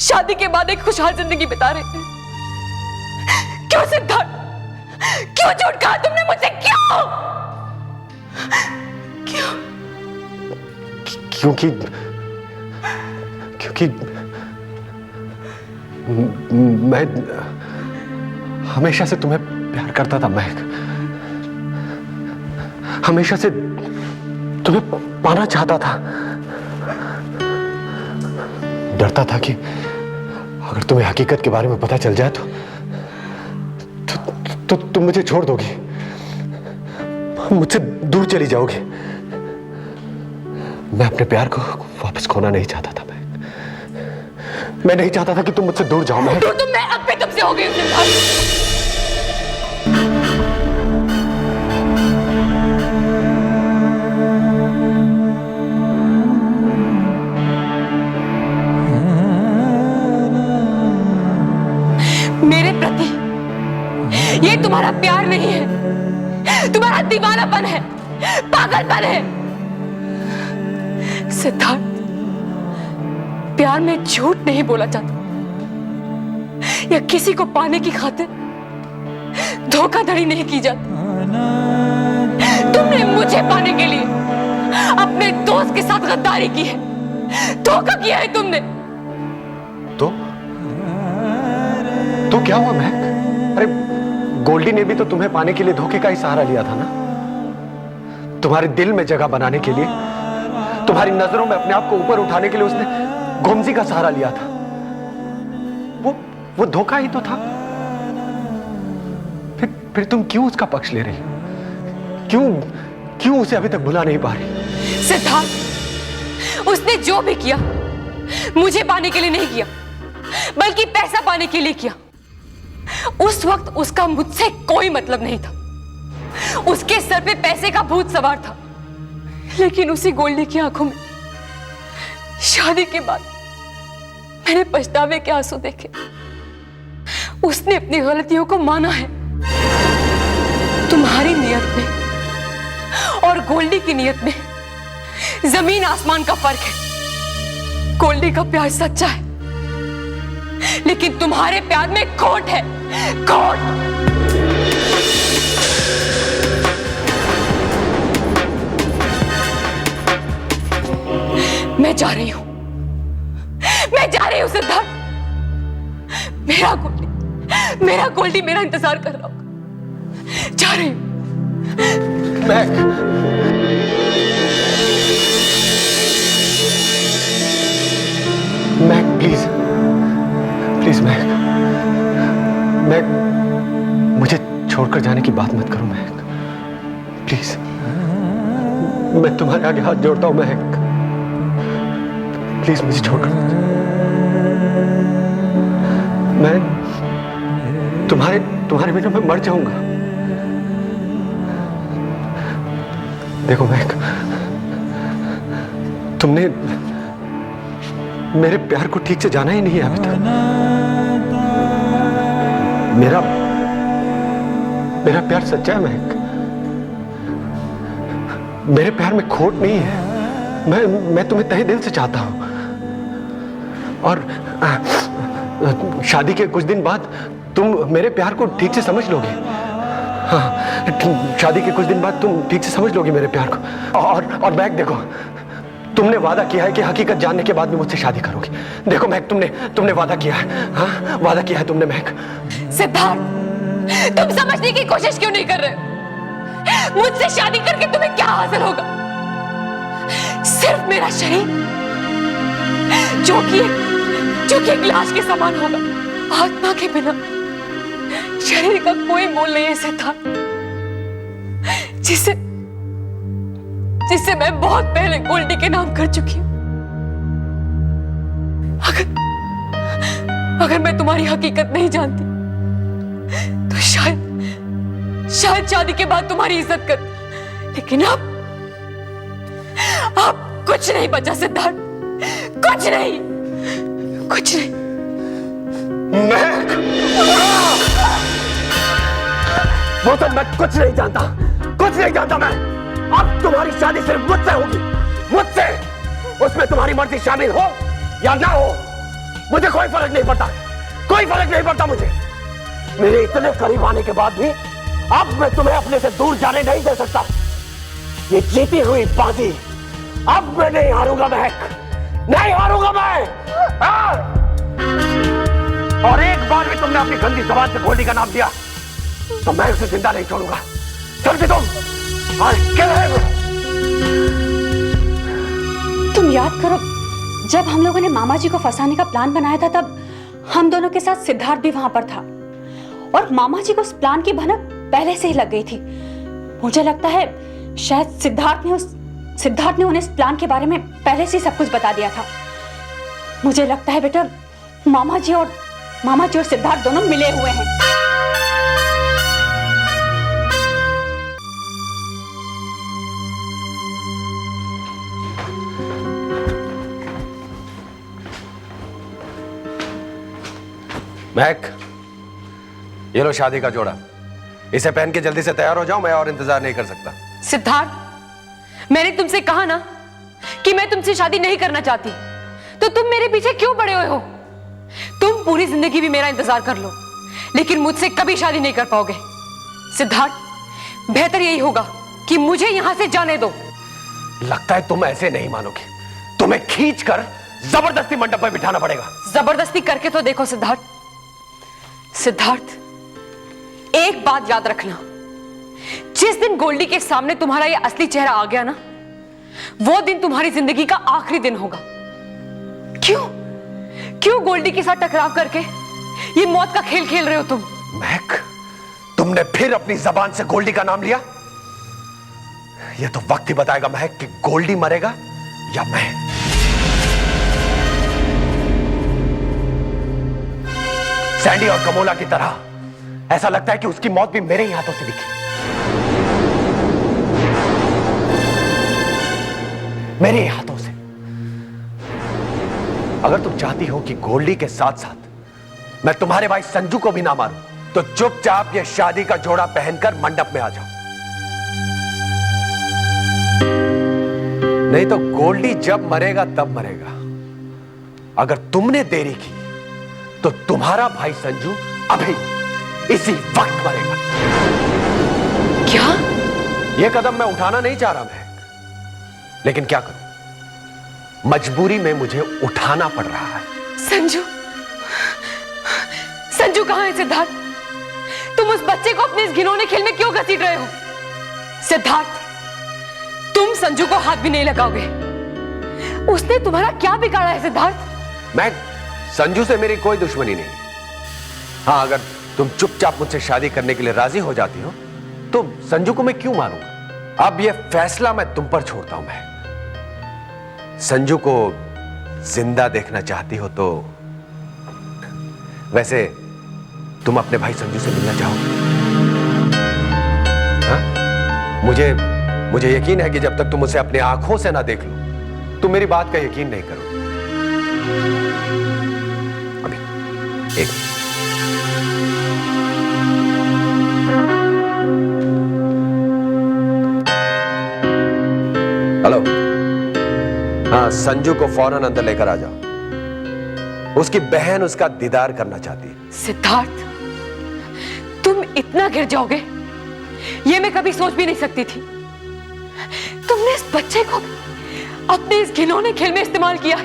शादी के बाद एक खुशहाल जिंदगी बिता रहे हैं। क्यों सिद्धार्थ, क्यों झूठ कहा तुमने मुझसे? क्यों? मैं हमेशा से तुम्हें प्यार करता था महक, हमेशा से तुम्हें पाना चाहता था। डरता था कि अगर तुम्हें हकीकत के बारे में पता चल जाए तो तुम मुझे छोड़ दोगी, मुझसे दूर चली जाओगी। मैं अपने प्यार को वापस खोना नहीं चाहता था। मैं नहीं चाहता था कि तुम मुझसे दूर जाओ। मैं अब भी तुमसे हो गई सिद्धार्थ। मेरे प्रति ये तुम्हारा प्यार नहीं है, तुम्हारा दीवानापन है, पागलपन है। सिद्धार्थ, प्यार में झूठ नहीं बोला जाता या किसी को पाने की खातिर धोखाधड़ी नहीं की जाती। तुमने मुझे पाने के लिए अपने दोस्त के साथ गद्दारी की है, धोखा किया है तुमने। तो क्या हुआ महक? अरे गोल्डी ने भी तो तुम्हें पाने के लिए धोखे का ही सहारा लिया था ना। तुम्हारे दिल में जगह बनाने के लिए, तुम्हारी नजरों में अपने आप को ऊपर उठाने के लिए उसने गुमजी का सहारा लिया था। वो धोखा ही तो था। फिर तुम क्यों उसका पक्ष ले रही? क्यों उसे अभी तक भुला नहीं पा रही? सिद्धार्थ, उसने जो भी किया मुझे पाने के लिए नहीं किया, बल्कि पैसा पाने के लिए किया। उस वक्त उसका मुझसे कोई मतलब नहीं था। उसके सर पे पैसे का भूत सवार था। लेकिन उसी गोल्डी की आंखों में शादी के बाद मैंने पछतावे के आंसू देखे। उसने अपनी गलतियों को माना है। तुम्हारी नियत में और गोल्डी की नियत में जमीन आसमान का फर्क है। गोल्डी का प्यार सच्चा है, लेकिन तुम्हारे प्यार में खोट है, खोट। मैं जा रही हूं, सिद्धार्थ। मेरा गोल्डी मेरा इंतजार कर रहा होगा। जा रही हूं। महक, प्लीज महक, मुझे छोड़कर जाने की बात मत करो महक, प्लीज। मैं तुम्हारे आगे हाथ जोड़ता हूं महक, प्लीज मुझे छोड़कर मत जाओ। मैं तुम्हारे बिना मैं मर जाऊंगा। देखो महक, तुमने मेरे प्यार को ठीक से जाना ही नहीं है अभी तक। मेरा प्यार सच्चा है महक। मेरे प्यार में खोट नहीं है। मैं तुम्हें तहे दिल से चाहता हूं। और शादी के कुछ दिन बाद तुम मेरे प्यार को ठीक से समझ लोगे। हाँ, शादी के कुछ दिन बाद तुम ठीक से समझ लोगे मेरे प्यार को। और महक, देखो, तुमने वादा किया है कि हकीकत जानने के बाद भी मुझसे शादी करोगी। देखो महक, तुमने वादा किया है। हाँ, वादा किया है तुमने महक। सिद्धार्थ, तुम समझने की कोशिश क्यों नहीं कर रहे? मुझसे शादी करके तुम्हें क्या हासिल होगा? सिर्फ मेरा शरीर, जो कि एक लाश के समान होगा। आत्मा के बिना शरीर का कोई मोल नहीं है सिद्धार्थ, जिसे मैं बहुत पहले गोल्डी के नाम कर चुकी हूं। अगर मैं तुम्हारी हकीकत नहीं जानती तो शायद शादी के बाद तुम्हारी इज्जत कर। लेकिन अब कुछ नहीं बचा सिद्धार्थ, कुछ नहीं। महक, वो तो मैं कुछ नहीं जानता मैं। अब तुम्हारी शादी सिर्फ मुझसे होगी, मुझसे। उसमें तुम्हारी मर्जी शामिल हो या ना हो, मुझे कोई फर्क नहीं पड़ता मुझे। मेरे इतने करीब आने के बाद भी अब मैं तुम्हें अपने से दूर जाने नहीं दे सकता। ये जीती हुई बाजी अब मैं नहीं हारूंगा महक, नहीं हारूंगा मैं। और एक बार भी तुमने अपनी गंदी जुबान से गोल्डी का नाम दिया तो मैं उसे जिंदा नहीं छोड़ूंगा। समझे तुम? तुम याद करो, जब हम लोगों ने मामा जी को फंसाने का प्लान बनाया था तब हम दोनों के साथ सिद्धार्थ भी वहां पर था और मामा जी को उस प्लान की भनक पहले से ही लग गई थी। मुझे लगता है शायद सिद्धार्थ ने उन्हें इस प्लान के बारे में पहले से ही सब कुछ बता दिया था। मुझे लगता है बेटा मामा जी और सिद्धार्थ दोनों मिले हुए हैं। महक, ये लो शादी का जोड़ा, इसे पहन के जल्दी से तैयार हो जाओ, मैं और इंतजार नहीं कर सकता। सिद्धार्थ, मैंने तुमसे कहा ना कि मैं तुमसे शादी नहीं करना चाहती, तो तुम मेरे पीछे क्यों पड़े हुए हो? तुम पूरी जिंदगी भी मेरा इंतजार कर लो, लेकिन मुझसे कभी शादी नहीं कर पाओगे। सिद्धार्थ, बेहतर यही होगा कि मुझे यहां से जाने दो। लगता है तुम ऐसे नहीं मानोगे, तुम्हें खींचकर जबरदस्ती मंडप में बिठाना पड़ेगा। जबरदस्ती करके तो देखो सिद्धार्थ। सिद्धार्थ, एक बात याद रखना, जिस दिन गोल्डी के सामने तुम्हारा ये असली चेहरा आ गया ना, वो दिन तुम्हारी जिंदगी का आखिरी दिन होगा। क्यों गोल्डी के साथ टकराव करके ये मौत का खेल खेल रहे हो तुम? महक, तुमने फिर अपनी जबान से गोल्डी का नाम लिया। यह तो वक्त ही बताएगा महक कि गोल्डी मरेगा या मैं। सैंडी और कमोला की तरह ऐसा लगता है कि उसकी मौत भी मेरे ही हाथों से लिखी। मेरे ही हाथों से। अगर तुम चाहती हो कि गोल्डी के साथ साथ मैं तुम्हारे भाई संजू को भी ना मारूं, तो चुपचाप ये शादी का जोड़ा पहनकर मंडप में आ जाओ। नहीं तो गोल्डी जब मरेगा तब मरेगा। अगर तुमने देरी की तो तुम्हारा भाई संजू अभी इसी वक्त मरेगा। क्या? यह कदम मैं उठाना नहीं चाह रहा महक, लेकिन क्या करूं, मजबूरी में मुझे उठाना पड़ रहा है। संजू कहां है? सिद्धार्थ, तुम उस बच्चे को अपने इस घिनौने खेल में क्यों घसीट रहे हो? सिद्धार्थ, तुम संजू को हाथ भी नहीं लगाओगे। उसने तुम्हारा क्या बिगाड़ा है सिद्धार्थ? मैं संजू से मेरी कोई दुश्मनी नहीं। हां, अगर तुम चुपचाप मुझसे शादी करने के लिए राजी हो जाती हो तो संजू को मैं क्यों मारूंगा? अब यह फैसला मैं तुम पर छोड़ता हूं। मैं संजू को जिंदा देखना चाहती हो तो वैसे तुम अपने भाई संजू से मिलना चाहोगे? हाँ? मुझे यकीन है कि जब तक तुम उसे अपनी आंखों से ना देख लो तुम मेरी बात का यकीन नहीं करोगे। अभी एक हेलो, हाँ, संजू को फौरन अंदर लेकर आ जाओ। उसकी बहन उसका दीदार करना चाहती है। सिद्धार्थ, तुम इतना गिर जाओगे ये मैं कभी सोच भी नहीं सकती थी। तुमने इस बच्चे को अपने इस घिनौने खेल में इस्तेमाल किया है।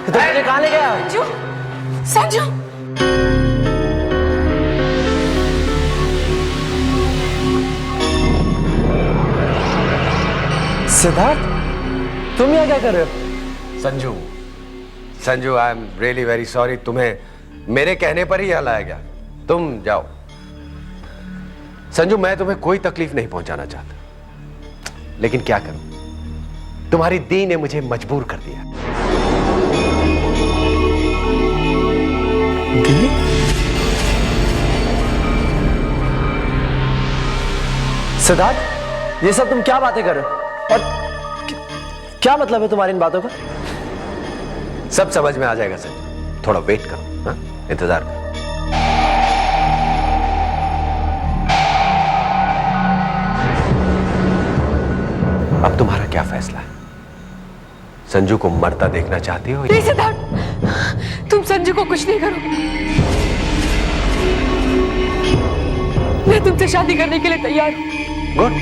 तुमने कहां ले गया? संजू, सिद्धार्थ, तुम यहाँ क्या कर रहे हो? Sanju, I am really very sorry. तुम्हें मेरे कहने पर ही यहाँ लाया गया। तुम जाओ। संजू, मैं तुम्हें कोई तकलीफ नहीं पहुंचाना चाहता, लेकिन क्या करूं, तुम्हारी दी ने मुझे मजबूर कर दिया। दी? सिद्धार्थ, ये सब तुम क्या बातें कर रहे हो? और क्या मतलब है तुम्हारी इन बातों का? सब समझ में आ जाएगा संजू, थोड़ा वेट करो। हाँ? इंतजार करो। अब तुम्हारा क्या फैसला है? संजू को मरता देखना चाहती हो? नहीं सिद्धार्थ, तुम संजू को कुछ नहीं करो। मैं तुमसे शादी करने के लिए तैयार हूं। गुड।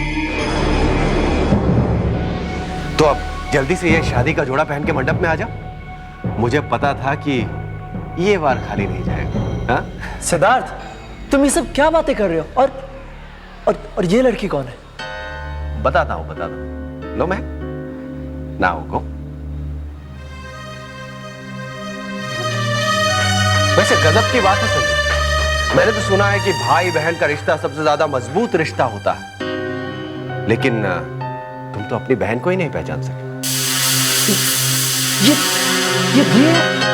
तो अब जल्दी से ये शादी का जोड़ा पहन के मंडप में आ जाओ। मुझे पता था कि ये बार खाली नहीं जाएगा। हाँ? सिद्धार्थ, तुम ये सब क्या बातें कर रहे हो? और ये लड़की कौन है? बताता हूं। लो मैं नाउ गो। वैसे गजब की बात है संजय, मैंने तो सुना है कि भाई बहन का रिश्ता सबसे ज्यादा मजबूत रिश्ता होता है, लेकिन तुम तो अपनी बहन को ही नहीं पहचान सके। ये